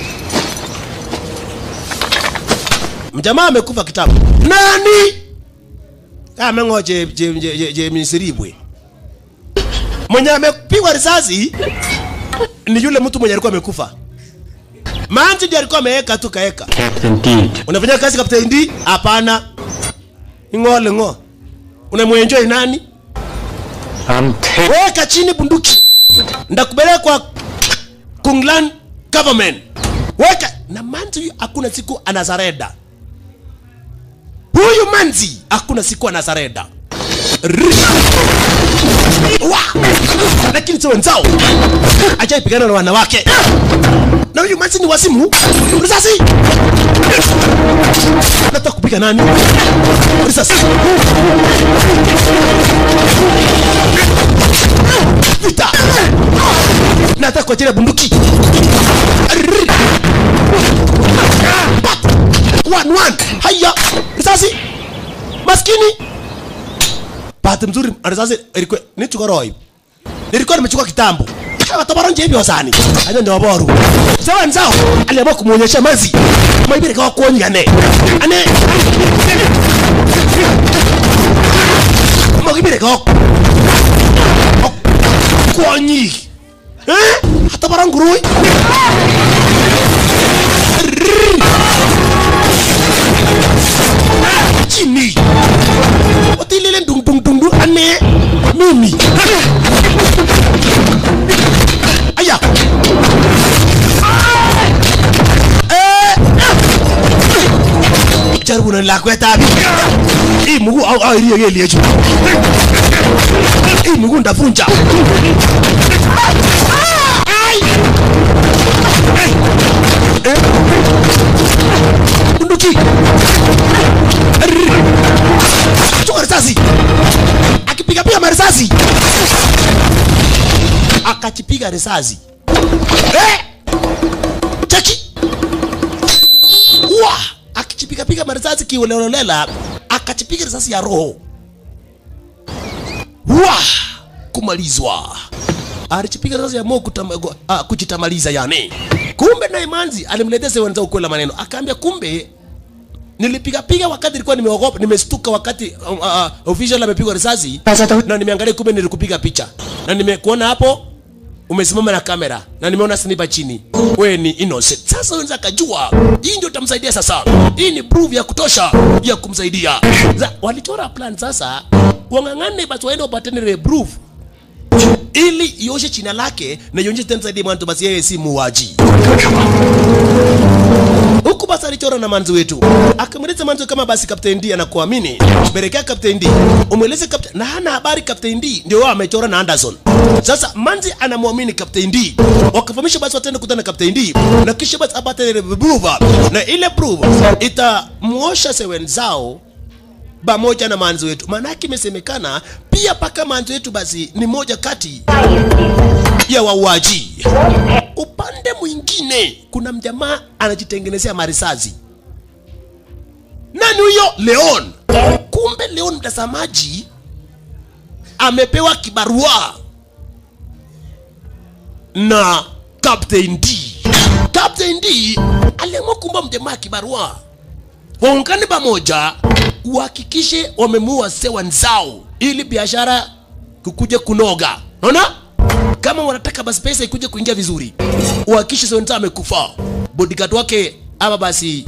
Mjamaa amekufa kitabu. Nani? Amengoje je Misiribwe. Mwenye amepigwa risasi ni yule mtu mwenye alikuwa amekufa. Manzi ndiye alikuwa ameweka tu kaeka. Captain D. Unafanya kazi Captain D? Hapana. Ngo. Unamwenjoy nani? Weka chini bunduki. Ndakubeleka kwa Kunglan government. Weka na Manzi hakuna siku anazareda. Huyu Manzi hakuna siku anazareda. Lakini sio nzao. Acha ipigana na wanawake. Na huyu Manzi ni wasimu. Risasi. Nataka kupiga nani? Risasi. Vita. Nataka kuachilia bunduki. One. Haya. Risasi. Maskini. Bahati mzuri risasi ilikuwa nichukua roho. Nilikuwa nimechukua kitambo. Kama tabaronje hivi wasani. Hayo ndio waboru. Sawa nzao. Aliamua kumuonyesha Manzi. Maibire kwa kuonyane. Ane. Maibire kwa kuonyi. Hata barangurui. Chini. Otilele dung ane mimi. Aya. Jaribu na la kweta bi. Hii mguu au ile ile yetu. Hii mguu ndafunja. Bunduki. Chukua risasi. Akipiga marisasi. Akachipiga risasi. Cheki. Akichipiga marisasi kiolololela, akachipiga risasi ya roho. Kumalizwa. Alichipiga risasi ya moyo kujitamaliza yani. Kumbe naye Manzi alimletea sewenza ukwela maneno. Akaambia kumbe nilipiga wakati nilikuwa nimeogopa, nimestuka wakati official amepigwa risasi na nimeangalia kumbe nilikupiga picha. Na nimekuona hapo umesimama na kamera na nimeona sniper chini. Wewe ni innocent. Sasa wenza kajua hii ndio tamsaidia sasa. Hii ni proof ya kutosha ya kumsaidia. Walichora plan sasa wangangane basi waende wapatane proof ili ioshe china lake na ionyeshe tena zaidi mwanzo basi yeye si muuaji. Huku basi alichora na Manzi wetu. Akamweleza Manzi kama basi Captain D anakuamini. Pelekea Captain D. Umweleze Captain na hana habari Captain D ndio wao amechora na Anderson. Sasa Manzi anamwamini Captain D. Wakafahamisha basi watende kutana na Captain D. Na kisha basi apate ile proof. Na ile proof itamuosha sewenzao pamoja na Manzi wetu. Maana yake imesemekana pia paka Manzi wetu basi ni moja kati ya wauaji. Upande mwingine kuna mjamaa anajitengenezea marisasi. Nani huyo? Leon. Kumbe Leon mtazamaji amepewa kibarua na Captain D. Captain D aliamua kumba mjamaa kibarua. Waungane pamoja uhakikishe wamemuua sewanzao ili biashara kukuje kunoga. Unaona? Kama wanataka basi pesa ikuje kuingia vizuri, uhakikishe sewanzao amekufa. Bodyguard wake ama basi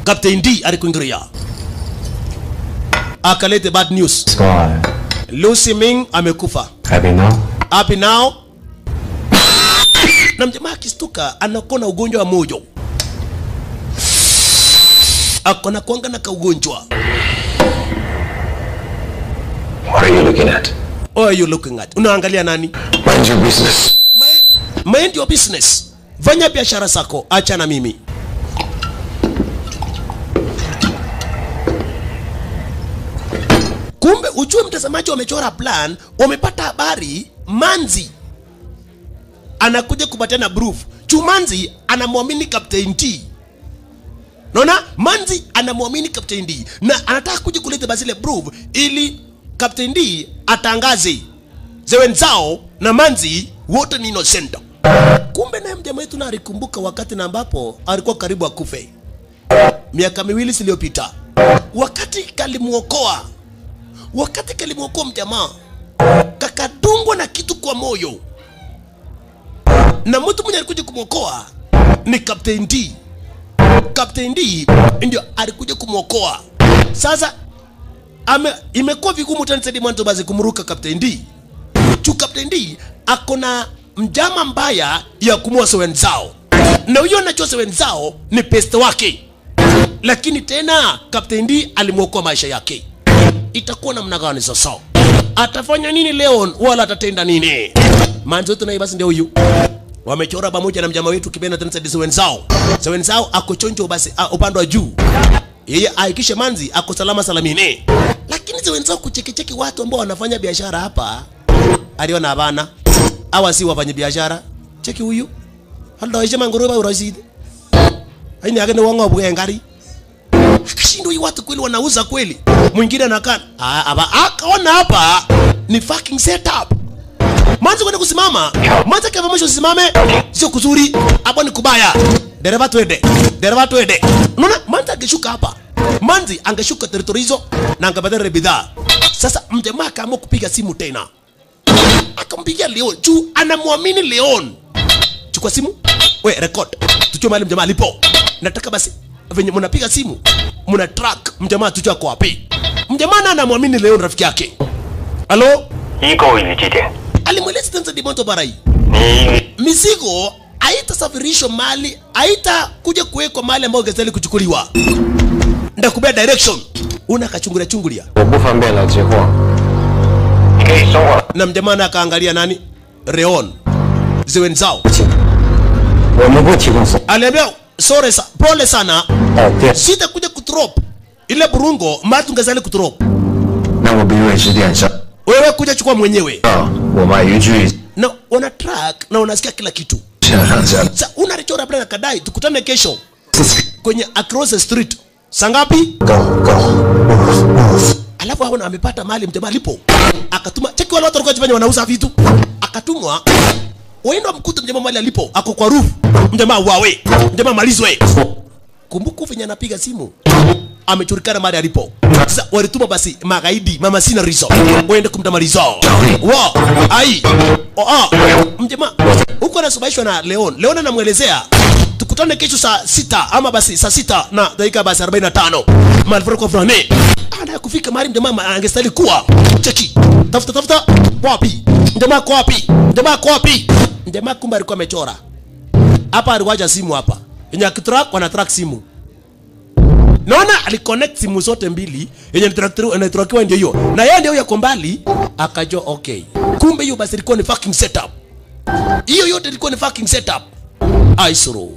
Captain D alikuingilia. Akalete bad news. Lucy Ming amekufa. Happy now? Na mjamaa akistuka anakona ugonjwa wa moyo. Akona kuanga na kaugonjwa. What are you looking at? What are you looking at? Unaangalia nani? Mind your business. Mind your business. Fanya biashara zako, acha na mimi. Kumbe ujue mtazamaji, wamechora plan, wamepata habari Manzi anakuja kupatana proof. Chumanzi anamwamini Captain D. Naona Manzi anamwamini Captain D na anataka kuja kuleta basile proof ili Captain D atangaze wenzao na Manzi wote ni innocent. Kumbe naye mjamaa wetu na alikumbuka wakati na ambapo alikuwa karibu akufe miaka 2 iliyopita, wakati kalimuokoa mjamaa, kakadungwa na kitu kwa moyo, na mtu mwenye alikuja kumuokoa ni Captain D. Captain D ndio alikuja kumuokoa. Sasa imekuwa vigumu tena zaidi mwanzo basi kumruka Captain D. Captain D akona mjama mbaya ya kumua wenzao, na huyo anachoa wenzao ni peste wake, lakini tena Captain D alimuokoa maisha yake. Itakuwa namna gani sasa? Atafanya nini Leon wala atatenda nini? Manzo wetu na basi ndio huyu. Wamechora pamoja na mjama wetu kibena tena zaidi wenzao ako chonjo basi upande wa juu. Yeye aikishe Manzi ako salama salamine. Lakini wenzao kuchekecheki watu ambao wanafanya biashara hapa. Aliona habana hawa si wafanya biashara. Cheki huyu handa waisha mangoroba urasidi haini yake ni wanga wabuge ngari. Akashindwa hii watu kweli wanauza kweli. Mwingine anakaa akaona hapa ni fucking setup. Manzi kwenda kusimama, Manzi kama mwisho usimame sio kuzuri, hapo ni kubaya. Dereva twende. Unaona Manzi angeshuka hapa, Manzi angeshuka territory hizo na angepata bidhaa. Sasa mjamaa akaamua kupiga simu tena, akampigia Leon juu anamwamini Leon. Chukua simu, we record, tujue mahali mjamaa alipo. Nataka basi venye mnapiga simu mna track mjamaa tujue kwa wapi. Mjamaa anamwamini Leon rafiki yake. Halo? Iko ilitite. Alimweleza Tanzania Dimonto Barai. Mizigo haitasafirishwa mali, haitakuja kuwekwa mali ambayo gazeli kuchukuliwa. Ndakubea direction. Una kachungulia. Na mjamana akaangalia nani? Leon. Wenzao. Aliambia sorry pole sana. Sita kuja kutrop ile burungo matu gazeli kutrop. Na wabiwe shidiansha. Wewe kuja chukua mwenyewe. Na una track na unasikia kila kitu. Sasa unarichora plan kadai tukutane kesho kwenye across the street. Sangapi? Alafu hapo amepata mali mjamaa alipo. Akatuma cheki wale watu walikuwa jifanya wanauza vitu. Akatumwa waenda mkuta mjamaa mali alipo. Ako kwa roof. Mjamaa wawe. Mjamaa malizwe. Kumbuka venye anapiga simu. Amechurikana mali alipo. Sasa walituma basi magaidi mama sina rizo waende kumtamaliza. Wa ai mjamaa huko anasubaishwa na Leon anamuelezea tukutane kesho saa 6 ama basi saa 6 na dakika basi 45 malforo kwa fulani ana kufika mahali mjamaa angestahili kuwa. Cheki tafuta wapi mjamaa kwa wapi mjamaa kumbe alikuwa amechora hapa, aliwacha simu hapa yenye akitrack wana track simu. Naona aliconnect simu zote mbili yenye anatrakiwa ndio hiyo. Na yeye ndio yako mbali akajua okay. Kumbe hiyo basi ilikuwa ni fucking setup. Hiyo yote ilikuwa ni fucking setup. Aisoro.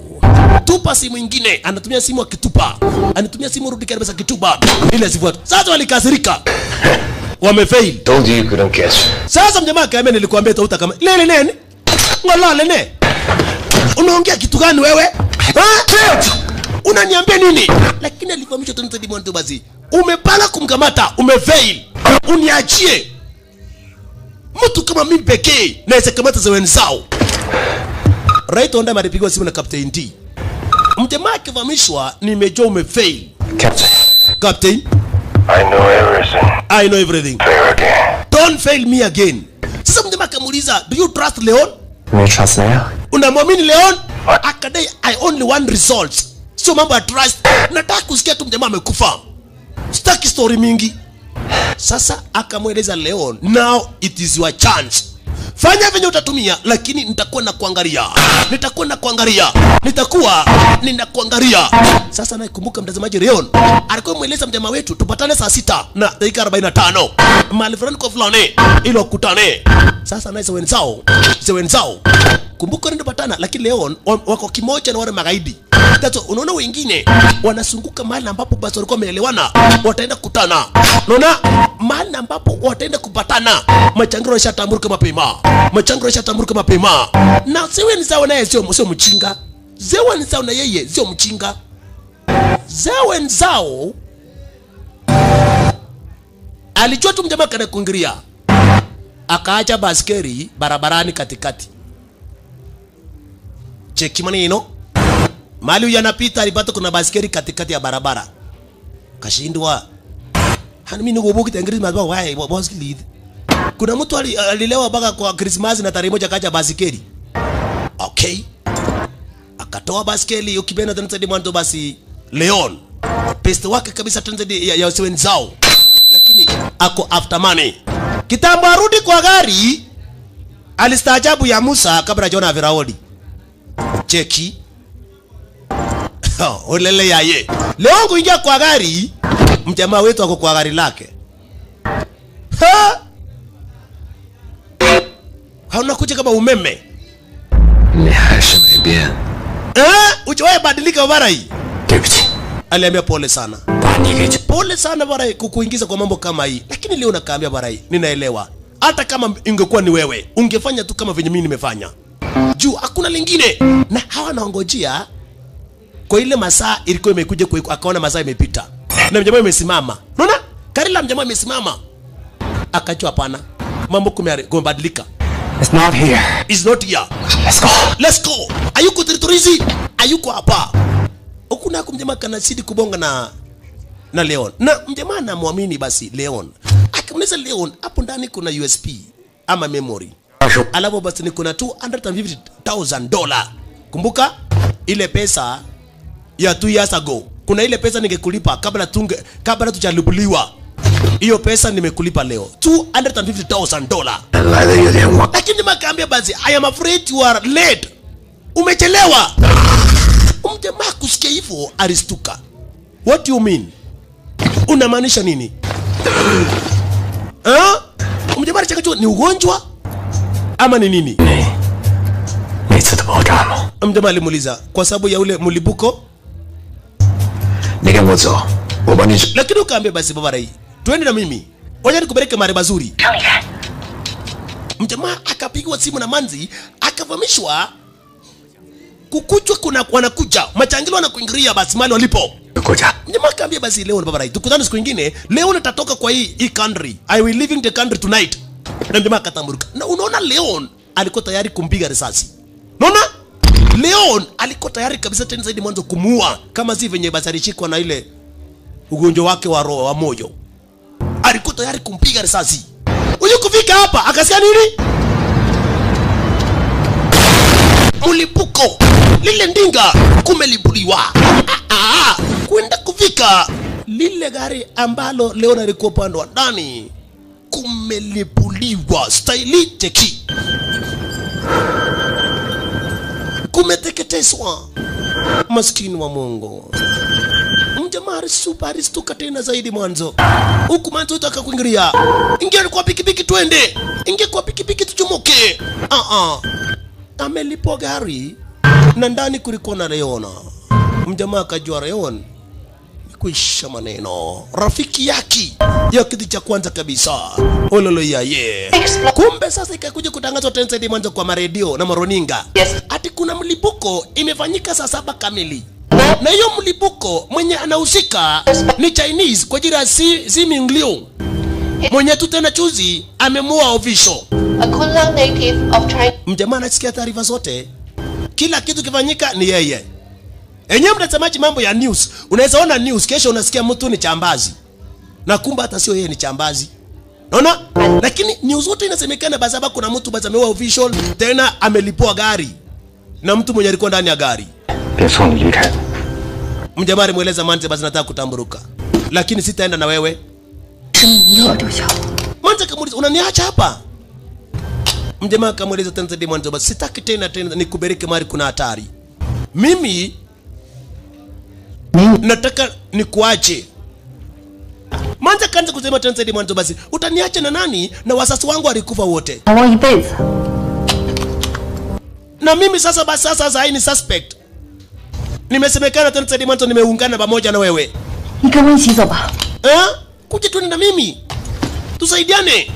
Tupa simu nyingine, anatumia simu akitupa. Anatumia simu rudi kabisa kitupa. Ile sifuata. Sasa walikasirika. Wamefail. Told you couldn't guess. Sasa mjamaa kaambia nilikwambia tauta kama lele nene. Ngala lene. Unaongea kitu gani wewe? Unaniambia nini? Lakini alifahamisha Tanzania Dimonto basi. Umepanga kumkamata, umefail. Uniachie. Mtu kama mimi pekee naweza kamata wenzao. Right on time alipigwa simu na Captain D. Mjamaa akifahamishwa nimejua umefail. Captain. I know everything. Fair again. Don't fail me again. Sasa mjamaa akamuuliza, do you trust Leon? Me trust Leon. Unamwamini Leon? Akadai I only want results. Sio mambo ya trust. Nataka kusikia tu mjamaa amekufa. Sitaki story mingi. Sasa akamweleza Leon, now it is your chance. Fanya venye utatumia, lakini nitakuwa ninakuangalia. Sasa naikumbuka mtazamaji, Leon alikuwa mweleza mjamaa wetu tupatane saa 6 na dakika 45 mahali fulani kwa fulani ili wakutane. Sasa naisa wenzao kumbuka ndio patana, lakini Leon wako kimoja na wale magaidi. That's all. Unaona wengine wanasunguka mahali ambapo basi walikuwa wameelewana, wataenda kukutana. Unaona mahali ambapo wataenda kupatana. Machangiro yashatambuka mapema. Machangiro yashatambuka mapema. Na Zewe Nzao naye sio mchinga. Zewe Nzao na yeye sio mchinga. Zewe Nzao alijua tu mjamaa kana kuingilia. Akaacha baskeri barabarani katikati. Cheki maneno. Mali huyu anapita alipata kuna baskeri katikati ya barabara. Kashindwa. Mimi nikubuki tengiri mazao wae baskeli. Kuna mtu alilewa baka kwa Christmas na tarehe moja kacha baskeri. Okay. Akatoa baskeli ukipenda tena mwanzo basi Leon. Peste wake kabisa tena ya Zewe Nzao. Lakini ako after money. Kitambo arudi kwa gari alistaajabu ya Musa kabla Jona Viraoli. Cheki. Olele yaye. Leo kuingia kwa gari, mjamaa wetu ako kwa gari lake. Hauna kuja kama umeme. Ni hashi mebien. Uchoe badilika bara hii. Debuchi. Aliambia pole sana. Pole sana bara kukuingiza kwa mambo kama hii. Lakini leo nakaambia bara hii, ninaelewa. Hata kama ingekuwa ni wewe, ungefanya tu kama venye mimi nimefanya. Juu hakuna lingine. Na hawa naongojea kwa ile masaa ilikuwa imekuja kwa akaona masaa imepita. Na mjamaa imesimama. Unaona? Gari la mjamaa imesimama. Akajua hapana. Mambo kumebadilika. It's not here. It's not here. Let's go. Let's go. Ayuko territories. Ayuko hapa. Ukuna kumjamaa kana sidi kubonga na Leon. Na mjamaa anamwamini basi Leon. Akamuuliza Leon, hapo ndani kuna USB ama memory. Alafu basi ni kuna $250,000. Kumbuka ile pesa ya 2 years ago. Kuna ile pesa ningekulipa kabla tujalibuliwa. Hiyo pesa nimekulipa leo. $250,000. Lakini makaambia basi I am afraid you are late. Umechelewa. Mjamaa kusikia hivyo aristuka. What do you mean? Unamaanisha nini? Mjamaa alichakachua ni ugonjwa ama ni nini? Mjamaa alimuuliza kwa sababu ya ule mlipuko. Lakini ukaambia basi baba hii, twende na mimi. Wacha nikupeleke mahali mazuri. Mjamaa akapigwa simu na Manzi, akavamishwa. Kukuchwa kuna wanakuja. Machangilo wanakuingilia basi mahali walipo. Mjamaa akaambia basi leo baba hii, tukutane siku nyingine. Leo nitatoka kwa hii country. I will leaving the country tonight. Na mjamaa akatambuka. Na unaona Leon alikuwa tayari kumpiga risasi. Unaona? Leon alikuwa tayari kabisa tena zaidi mwanzo kumuua kama si venye basi alishikwa na ile ugonjwa wake wa roho wa moyo. Alikuwa tayari kumpiga risasi. Huyu kufika hapa akasikia nini? Mlipuko. Lile ndinga kumelipuliwa. Kwenda kufika lile gari ambalo Leon alikuwa upande wa ndani kumelipuliwa. Staili cheki. Kumeteketezwa. Maskini wa Mungu. Mjamaa aristuka tena zaidi mwanzo. Huku mwanzo utaka kuingilia. Ingia kwa pikipiki twende. Ingia kwa pikipiki tuchomoke. Amelipwa gari na ndani kulikuwa na Leona. Mjamaa akajua Leon kuisha maneno. Rafiki yake ya kitu cha kwanza kabisa. Ololo yaye. Kumbe sasa ikakuja kutangazwa tena zaidi mwanzo kwa maredio na maroninga. Ati kuna mlipuko imefanyika saa 7 kamili. Na hiyo mlipuko mwenye anahusika ni Chinese kwa jina Si Mingliu. Mwenye tu tena chuzi amemua official. A Kunlun native of China. Mjamaa anasikia taarifa zote. Kila kitu kifanyika ni yeye. Enyewe mtazamaji mambo ya news. Unaweza ona news kesho unasikia mtu ni chambazi. Na kumbe hata sio yeye ni chambazi. Unaona? Lakini news zote inasemekana basi hapa kuna mtu basi ameua official tena amelipua gari. Na mtu mwenye alikuwa ndani ya gari. Mjamaa alimueleza Manze basi nataka kutamburuka. Lakini sitaenda na wewe. Manze kamuuliza unaniacha hapa? Mjamaa kamuuliza tena zaidi Manze basi sitaki tena nikubereke mari kuna hatari. Mimi nataka nikuache. Manze kaanza kusema tena zaidi Manze basi utaniacha na nani na wasasi wangu walikufa wote. Na mimi sasa basi sasa hii ni suspect. Nimesemekana tena Dimanto nimeungana pamoja na wewe. 你跟我一起走吧。 Kuja tuende na mimi. Tusaidiane.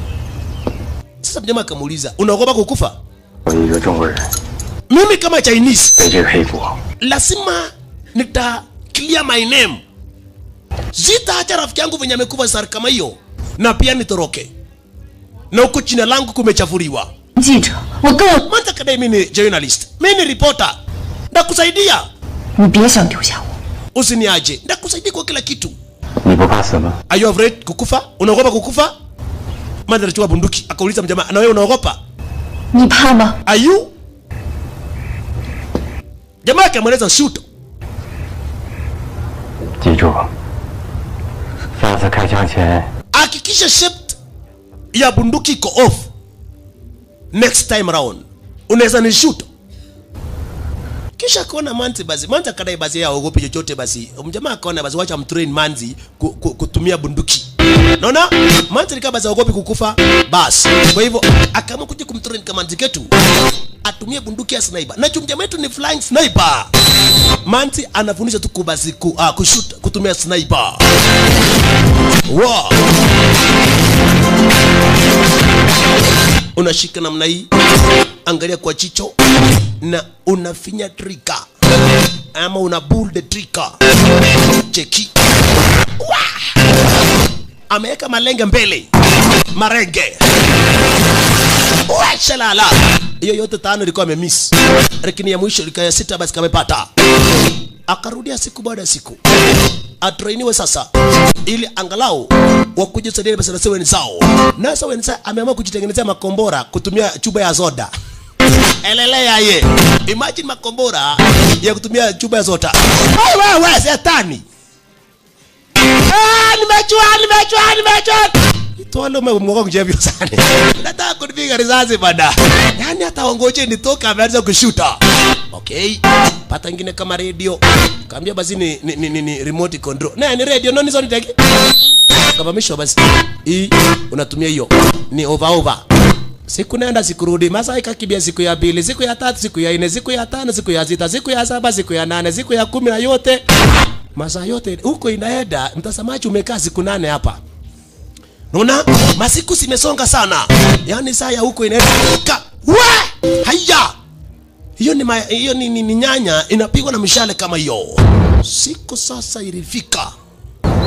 Sasa mjamaa akamuuliza, unaogopa kukufa? 我一个中国人 Mimi kama Chinese 被这个黑国 lazima nita clear my name. Sitaacha rafiki yangu venye amekufa sari kama hiyo. Na pia nitoroke. Na huko jina langu kumechafuliwa. 记者，我更 Manta kadai mimi ni journalist. Mimi ni reporter. Ndakusaidia. 你别想丢下我。 Usiniaje. Ndakusaidia kwa kila kitu. 你不怕死吗？ Are you afraid kukufa? Unaogopa kukufa? Manda alichukua bunduki akauliza mjamaa, na wewe unaogopa? 你怕吗？ Are you? Jamaa akamweleza shoot. 记住，下次开枪前 Hakikisha shaft ya bunduki iko off. Next time round unaweza ni shoot. Kisha akaona Manzi basi. Manzi akadai basi ya ogopi chochote basi. Mjamaa akaona basi wacha mtrain Manzi kutumia bunduki. Naona Manzi nikaa basi ogopi kukufa basi. Kwa hivyo akaamua kuja kumtrain kama Manzi ketu atumie bunduki ya sniper. Na mjamaa wetu ni flying sniper. Manzi anafundisha tu kubasi kushoot kutumia sniper. Wow. Unashika namna hii. Angalia kwa chicho na unafinya trigger ama una pull the trigger. Cheki. Ameweka malenge mbele. Marenge. Shalala. Hiyo yote tano ilikuwa amemiss. Lakini ya mwisho ilikuwa ya sita basi kamepata. Akarudia siku baada ya siku. Atrainiwe sasa ili angalau wakuje saidia basi na seweni zao. Na seweni zao ameamua kujitengenezea makombora kutumia chupa ya soda. Elelea ye. Imagine makombora ya kutumia chupa ya soda. Wewe shetani. Nimechua. Tualo mwangu kujevyo sana. Nataka kunipiga risasi bada. Yaani hata ongoje nitoka ameanza kushuta. Okay. Pata ingine kama radio. Kaambia basi ni remote control. Na ni radio noni zoni tagi. Kabamisho basi. Hii unatumia hiyo. Ni over. Siku nenda siku rudi. Masa ikakibia siku ya pili, siku ya tatu, siku ya 4, siku ya 5, siku ya 6, siku ya 7, siku ya 8, siku ya 10 na yote. Masa yote huko inaenda. Mtazamaji umekaa siku 8 hapa. Unaona? Masiku simesonga sana. Yaani saa ya huko inaenda. Haya. Hiyo ni nyanya inapigwa na mishale kama hiyo. Siku sasa ilifika.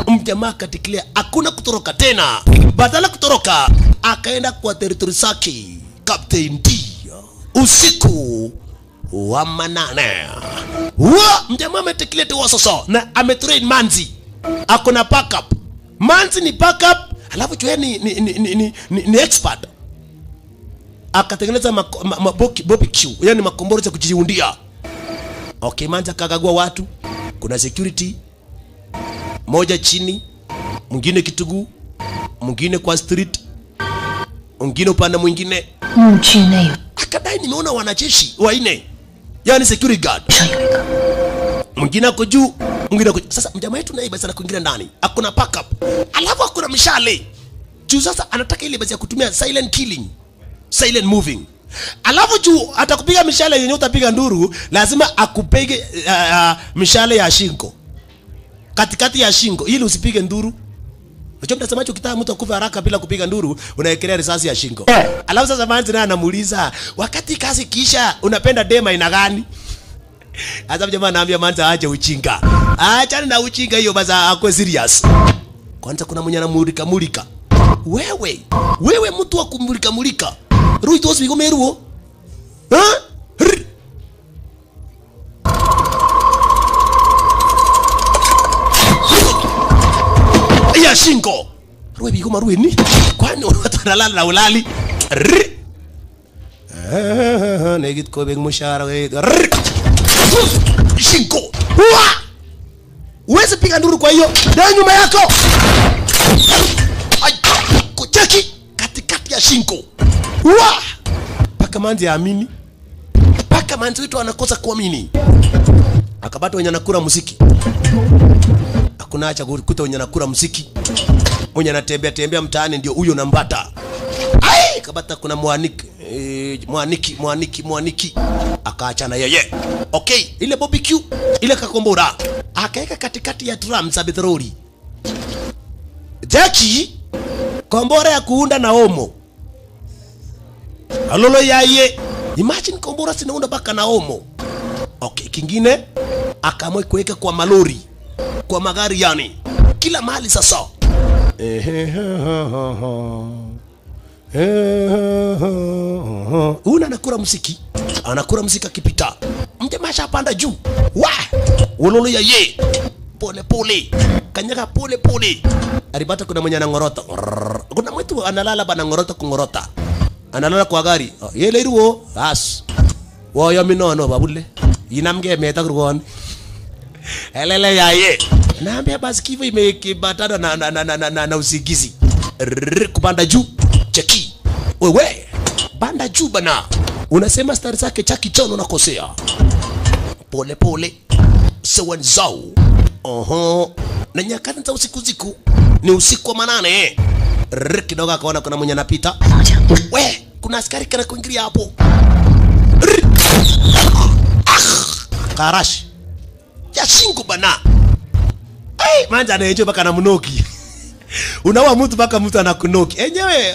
Mjamaa katikilia hakuna kutoroka tena. Badala kutoroka akaenda kwa territory zake. Captain D. Usiku wa manane. Mjamaa ametikilia tu sasa na ametrain Manzi. Akona backup. Manzi ni backup. Alafu chwe ni expert. Akatengeneza barbecue, yani makombora ya kujiundia. Okay, Manzi akagagua watu. Kuna security moja chini, mwingine kitugu, mwingine kwa street, mwingine upande mwingine. Akadai nimeona wanajeshi wanne. Yani security guard. Mwingine ako juu, mwingine ako. Sasa mjamaa wetu naye basi anakuingia ndani. Hakuna backup. Alafu hakuna mishale. Juu sasa anataka ile basi ya kutumia silent killing. Silent moving. Alafu juu atakupiga mishale yenye utapiga nduru, lazima akupege mishale ya shingo. Katikati ya shingo ili usipige nduru. Unajua mtazamaji ukitaka mtu akufa haraka bila kupiga nduru, unaekelea risasi ya shingo. Alafu sasa Manzi naye anamuuliza, wakati kazi kisha unapenda dema aina gani? Sasa jamaa anaambia Manzi aache uchinga. Achana na uchinga hiyo basi akwe serious. Kwanza kuna mwenye anamulika. Wewe mtu wa kumulika. Rui tos bigo meruo. Ya shingo. Rui bigo marui ni. Kwani watu wanalala na ulali? Negit ko beng mushara wewe. Shingo. Uweze piga nduru kwa hiyo. Ndio nyuma yako. Kucheki katikati ya shingo. Paka Manzi aamini. Paka Manzi wetu anakosa kuamini. Akabata wenye anakula muziki. Hakuna acha kukuta wenye anakula muziki. Mwenye anatembea mtaani ndio huyo nambata. Kabata kuna mwaniki Mwaniki akaachana yeye. Okay, ile barbecue ile kakombora akaeka katikati ya drums za petroli. Jackie kombora ya kuunda na omo. Alolo yaye. Imagine kombora sinaunda baka na omo. Okay, kingine akamwe kuweka kwa malori, kwa magari yani. Kila mahali sasa. Una anakura muziki akipita. Mjamaa panda juu. Ulolo yaye. Pole. Kanyaga pole. Alipata kuna mwenye anangorota. Kuna mtu analala bana ngorota kungorota. Analala kwa gari. Yele iruo. As. Woyo minono babule. Inamge meta kurwan. Elele yaye. Naambia basi kifo imekibatana na usigizi. Kupanda juu. Cheki. Wewe. Banda juu bana. Unasema stari zake Jackie Chan unakosea. Pole. Sewanzao. Na nyakati za usiku ni usiku wa manane. Kidogo akaona kuna mwenye anapita. We, kuna askari kana kuingilia hapo. Karash. Ya shingo bana. Manja anaenjo baka na mnoki. Unaua mtu baka mtu anakunoki. Enyewe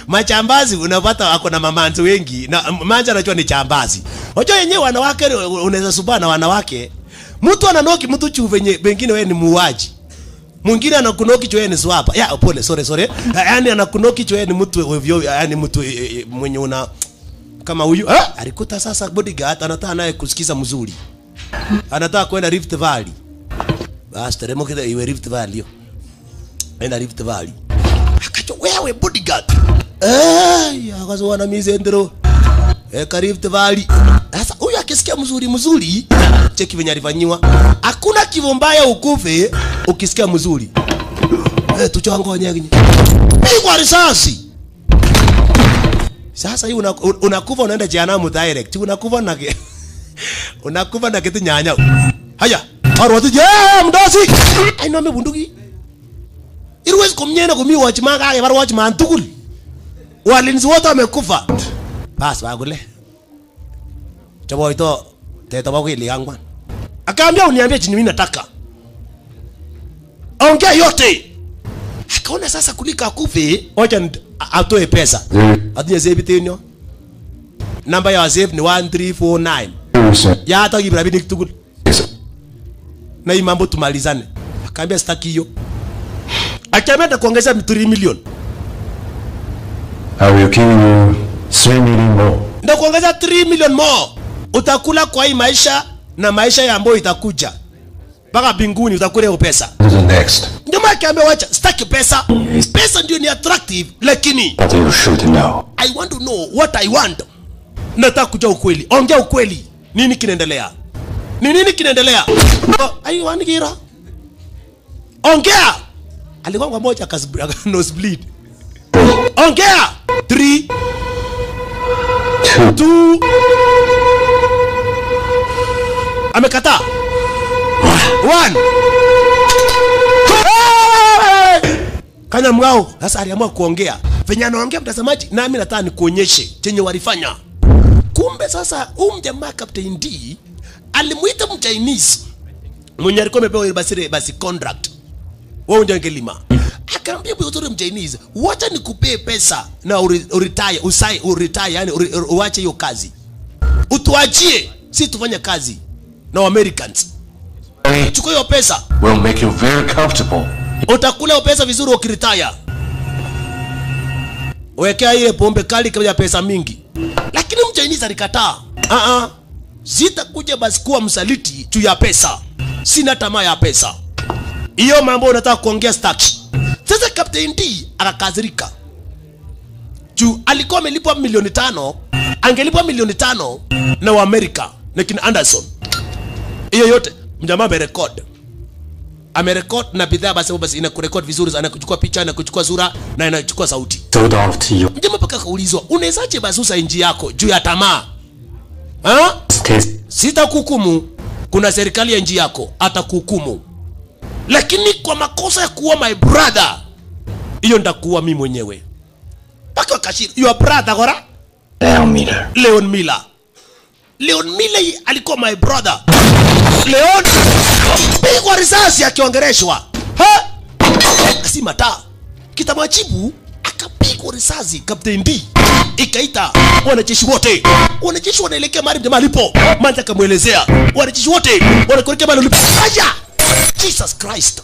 machambazi unapata wako na mamanzi wengi na manja anajua ni chambazi. Unajua yenyewe wanawake unaweza subana wanawake. Mtu ananoki mtu chuvenye wengine wewe ni muuaji. Mwingine anakunoki chwe ni swapa. Ya pole sorry. Yaani anakunoki chwe ni mtu ovyo, yaani mtu mwenye una kama huyu. Alikuta sasa bodyguard anataka naye kusikiza mzuri. Anataka kwenda Rift Valley. Basi teremo kida iwe Rift Valley. Enda Rift Valley. Akacho wewe bodyguard. Akazo wana mizendero. Rift Valley. Sasa huyu akisikia mzuri. Cheki venye alifanywa. Hakuna kifo mbaya ukufe ukisikia mzuri. Tuchongo nyinyi. Pigwa risasi. Sasa hii unakufa unaenda jehanamu direct. Unakufa na kitu nyanya. Haya. Arwati mdosi. Ainome bunduki. Irwezi kumnyena kumi watchman kage bar watchman tukul. Walinzi wote wamekufa. Bas bagule. Chabo ito teta baguli yangwan. Akaambia uniambie chini mimi nataka. Ongea yote. Akaona sasa kulika kufe, wacha atoe pesa. Atinye save tenyo. Namba ya save ni 1349. Ya hata kibirabidi tukul. Na hii mambo tumalizane. Akaambia sitaki hiyo. Akaambia kuongeza 3 million. I will give you 3 million more. Ndio kuongeza 3 million more. Utakula kwa hii maisha na maisha ya ambayo itakuja. Baka binguni utakula hiyo pesa. The next. Ndio maana wacha staki pesa. Pesa ndio ni attractive lakini But you should know. I want to know what I want. Nataka kujua ukweli. Ongea ukweli. Nini kinaendelea? Ni nini kinaendelea? Ai wanigira. Ongea. Alikuwa kwa moja nose bleed. Ongea. 3 2 amekataa. 1 Kanya mgao. Sasa aliamua kuongea. Venye anaongea mtazamaji, nami nataka nikuonyeshe chenye walifanya. Kumbe sasa jamaa Captain D alimuita Mchinese mwenye alikuwa amepewa ile basi contract. Wao ndio angelima. Akaambia huyo Mchinese, wacha nikupe pesa na uretire, uretire yani uache hiyo kazi. Utuachie, si tufanye kazi na Americans. Chukua hiyo pesa. Will make you very comfortable. Utakula hiyo pesa vizuri ukiretire. Wekea ile pombe kali kama pesa mingi. Lakini Mchinese alikataa. Sitakuja basi kuwa msaliti juu ya pesa. Sina tamaa ya pesa. Hiyo mambo unataka kuongea staki. Sasa Captain D akakazirika. Juu alikuwa amelipwa 5 milioni. Angelipwa 5 milioni na wa America na kina Anderson. Hiyo yote mjamaa amerecord na bidhaa basi inakurecord vizuri, anakuchukua picha na kuchukua sura na inachukua sauti. Mjamaa paka kaulizwa, unawezaje basi usa inji yako juu ya tamaa? Sitakuhukumu. Kuna serikali ya nchi yako atakuhukumu. Lakini kwa makosa ya kuua my brother, hiyo ndakuua mimi mwenyewe. Paka kashiri, your brother gora? Leon Miller. Leon Miller alikuwa my brother. Leon pigwa risasi akiongereshwa. Ha? Kasima ta. Kitamachibu akapigwa risasi Captain D. Ikaita wanajeshi wote. Wanajeshi wanaelekea mahali jamaa alipo. Manzi akamuelezea. Wanajeshi wote wanakuelekea mahali alipo. Aja! Jesus Christ.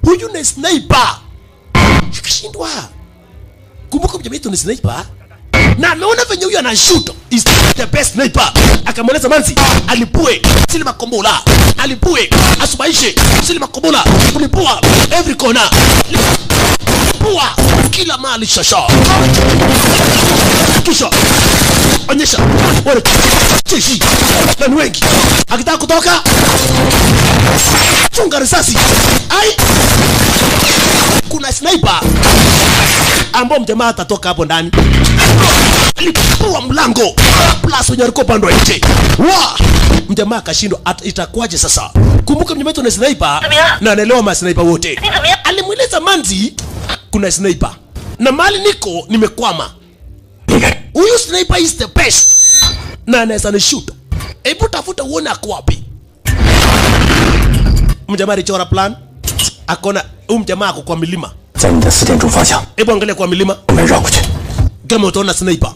Huyu ni sniper. Akashindwa. Kumbuka mjamaa yetu ni sniper. Na ameona venye huyu anashoot is the best sniper. Akamweleza Manzi alipue sili makombola, alipue asubaishe sili makombola, kulipua every corner, pua kila mali shasha. Kisha onyesha wale cheshi na wengi akitaka kutoka chunga risasi. Ai, kuna sniper ambao mjamaa atatoka hapo ndani. Alipua mlango plus wenye alikuwa pande nje. Wa mjamaa akashindwa itakuwaje sasa. Kumbuka mjamaa ni sniper na anaelewa ma sniper wote. Alimueleza Manzi kuna sniper na mali niko nimekwama. Huyu sniper is the best na anaweza ni shoot. Hebu tafuta uone ako wapi. Mjamaa alichora plan akona mjamaa ako kwa milima. Hebu angalia kwa milima. Kama utaona sniper.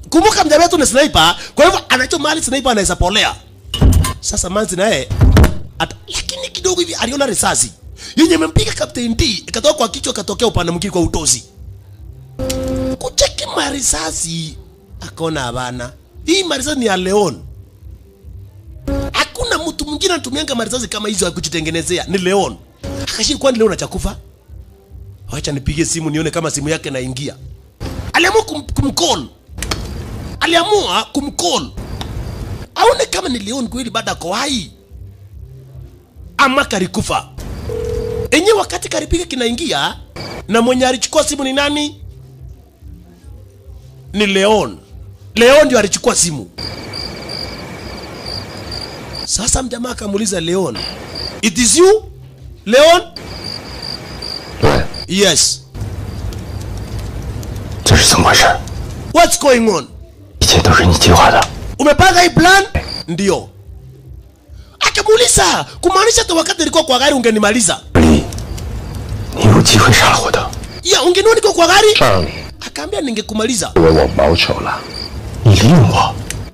Kumbuka mjamaa wetu ni sniper, kwa hivyo anajua mahali sniper anaweza polea. Sasa Manzi naye lakini kidogo hivi aliona risasi yenye imempiga Captain D ikatoka kwa kichwa ikatokea upande mwingine kwa utozi. Kucheki marisasi akaona hapana. Hii marisasi ni ya Leon. Hakuna mtu mwingine anatumianga marisasi kama hizo ya kujitengenezea, ni Leon. Akashiri kwani Leon achakufa? Wacha nipige simu nione kama simu yake inaingia. Aliamua kumcall. Aliamua kumcall. Aone kama ni Leon kweli baada kwa hai. Ama karikufa. Enye wakati karipiga kinaingia na mwenye alichukua simu ni nani? Ni Leon. Leon ndio alichukua simu. Sasa mjamaa akamuuliza Leon, "It is you? Leon?" Yes. What's going on? Umepanga hii plan? Ndio. Akamuuliza, kumaanisha tu wakati nilikuwa kwa gari ungenimaliza. Ya, ungeniona niko kwa gari? Akaambia ningekumaliza.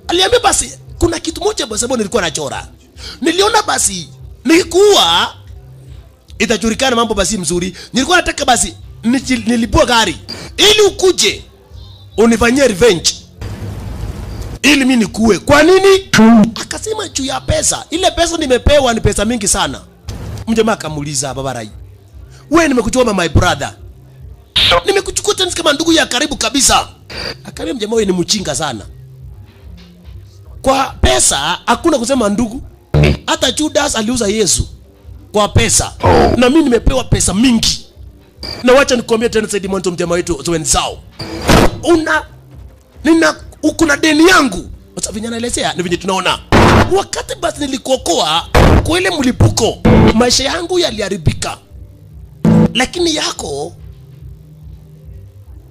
Aliambia basi kuna kitu moja basi sababu nilikuwa nachora. Niliona basi nikikuwa itajulikana mambo basi mzuri. Nilikuwa nataka basi nilipua gari ili ukuje unifanyie revenge ili mimi nikuwe. Kwa nini? Akasema juu ya pesa. Ile pesa nimepewa ni pesa mingi sana. Mjamaa akamuuliza Baba Rai, wewe nimekuchoma my brother, nimekuchukua tena kama ndugu ya karibu kabisa. Akaambia mjamaa wewe ni mchinga sana. Kwa pesa hakuna kusema ndugu. Hata Judas aliuza Yesu kwa pesa. Na mimi nimepewa pesa mingi. Na wacha nikwambie tena Said Monto mjamaa wetu wenzao. Kuna deni yangu. Sasa vinyana naelezea ni vinyi tunaona. Wakati basi nilikuokoa kwa ile mlipuko, maisha yangu yaliharibika. Lakini yako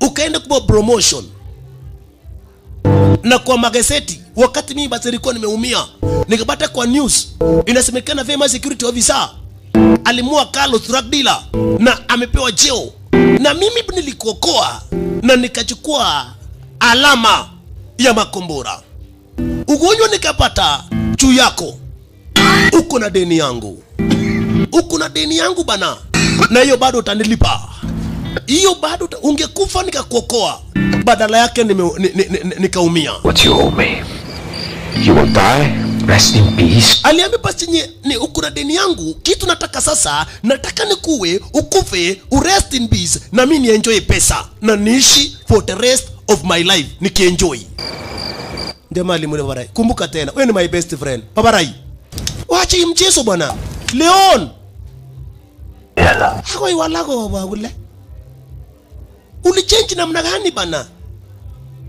ukaenda kwa promotion. Na kwa magazeti wakati mimi basi nilikuwa nimeumia, nikapata kwa news inasemekana Vema security officer alimua Carlos drug dealer na amepewa jeo. Na mimi nilikuokoa na nikachukua alama ya makombora. Ugonjwa nikapata juu yako. Uko na deni yangu. Uko na deni yangu bana. Na hiyo bado utanilipa. Hiyo bado ungekufa nikakuokoa. Badala yake nikaumia. What you owe me. You will die. Rest in peace. Aliambia basi ni uko na deni yangu. Kitu nataka sasa, nataka nikuwe, ukufe, urest in peace na mimi nienjoy pesa na niishi for the rest of my life nikienjoy. Ndio mali mwe Baba Rai. Kumbuka tena, wewe ni my best friend. Baba Rai. Wacha hii mchezo bwana. Leon. Yala. Hako iwalago baba ule. Ulichange namna gani bana?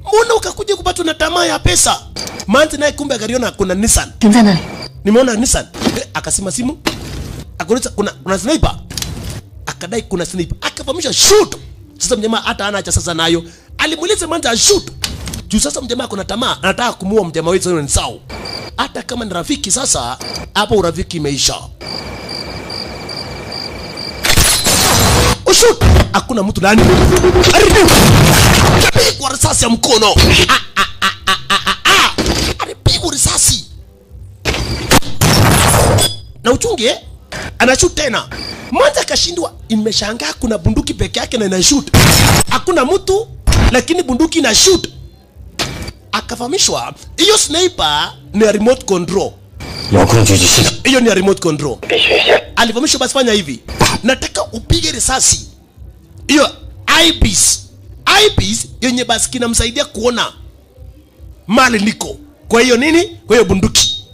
Mbona ukakuja kupatwa na tamaa ya pesa? Manzi naye kumbe akariona kuna Nissan. Nimeona Nissan. Akasema simu. Akauliza kuna sniper. Akadai kuna sniper. Akafahamisha shoot. Sasa mjamaa hata anaacha sasa nayo. Alimuuliza Manzi shoot. Juu sasa mjamaa kuna tamaa, anataka kumuua mjamaa wetu ni sawa. Hata kama ni rafiki sasa, hapo urafiki imeisha. Ushut! Hakuna mtu ndani. Alipigwa risasi ya mkono. Alipigwa risasi. Na uchunge, anashoot tena. Mwanza kashindwa, imeshangaa kuna bunduki peke yake na inashoot. Hakuna mtu, lakini bunduki ina shoot. Akafahamishwa, hiyo sniper ni remote control. Hiyo ni remote control. Alifahamishwa basi fanya hivi. Nataka upige risasi. Hiyo eyepiece. Eyepiece yenye basi kinamsaidia kuona mali liko. Kwa hiyo nini? Kwa hiyo bunduki.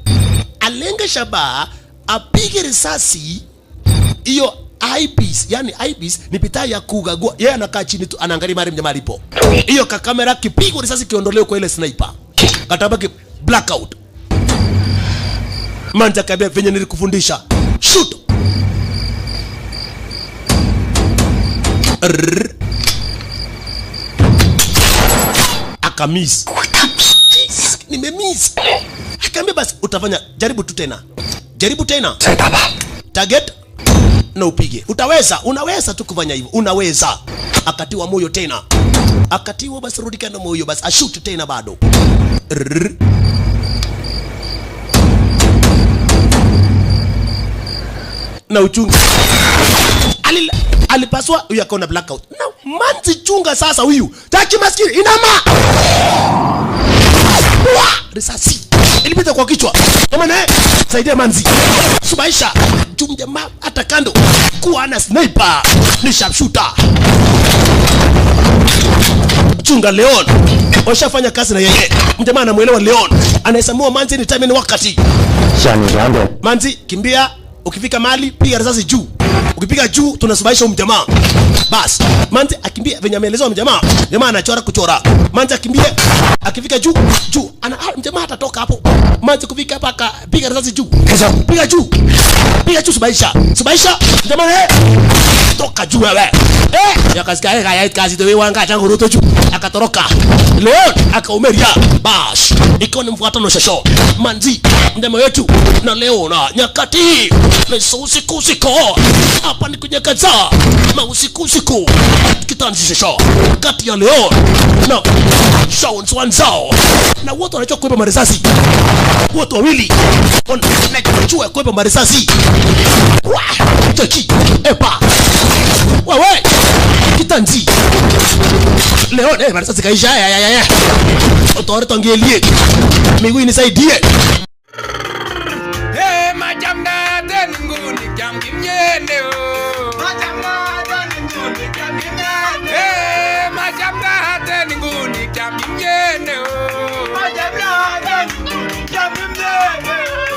Alenga shabaha, apige risasi. Hiyo eyepiece, yani eyepiece ni pitaa ya kugagua. Yeye anakaa chini tu anaangalia mali mjamaa alipo. Hiyo kamera kipigwa risasi kiondolewe kwa ile sniper. Katabaki blackout. Manja kabia venye nilikufundisha. Shoot. Akamiss. Nimemiss. Akaambia basi utafanya, jaribu tu tena. Jaribu tena. Target na upige. Utaweza, unaweza tu kufanya hivyo. Unaweza. Akatiwa moyo tena. Akatiwa basi rudi kana moyo basi ashoot tena bado. Na uchunga. Alipaswa huyu akaona blackout. Na manzi chunga sasa huyu. Taki maskini inama. Risasi. Ilipita kwa kichwa. Kama nae saidia manzi. Subaisha. Jamaa hata kando kuwa na sniper ni sharpshooter. Chunga Leon. Washafanya kazi na yeye. Mjamaa anamuelewa Leon. Anahesamua manzi ni time ni wakati. Manzi kimbia, ukifika mahali piga risasi juu. Ukipiga juu tunasubaisha mjamaa. Bas, manzi akimbia venye ameelezewa mjamaa. Jamaa anachora kuchora. Manzi akimbia, akifika juu, mjamaa atatoka hapo. Manzi kufika hapa akapiga risasi juu. Piga juu. Piga juu subaisha. Subaisha, mjamaa toka juu wewe. Ya kazi to wewe wanga tangu roto juu. Akatoroka. Leon akaumeria. Bas, iko ni mfuatano shosho. Manzi, mjamaa wetu na Leon nyakati. Na usiku. Hapa ni kunyakaza na usiku kitanzisha kati ya Leon na Shawn Swanzao na wote wanachukua kuiba marisasi. Wote wawili wanachukua kuiba marisasi. Taki epa wewe kitanzi Leon marisasi kaisha ya otore tongelie miguu nisaidie. Majamda denunguni kamgimyende o. Majamda denunguni kamgimyende. Majamda denunguni kamgimyende o. Majamda denunguni kamgimyende o.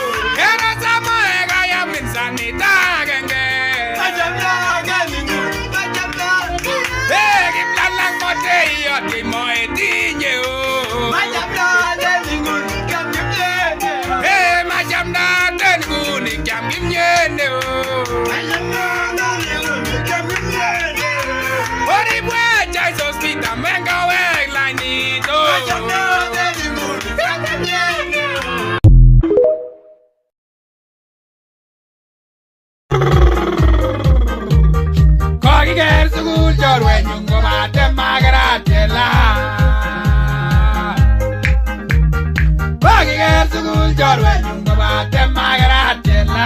Era samo ega ya minsani tagenge. Majamda denunguni majamda. Gimlalang mote yo di moetinye o. Majamda denunguni kamgimyende o. Majamda denunguni kamgimyende o. Majamda denunguni kamgimyende o. Ori bwe jaiso spita menga we lanito. Majamda denunguni kamgimyende o. Kogi ger sugul jorwe nyungo bate magaratela. Kogi ger sugul jorwe nyungo bate magaratela.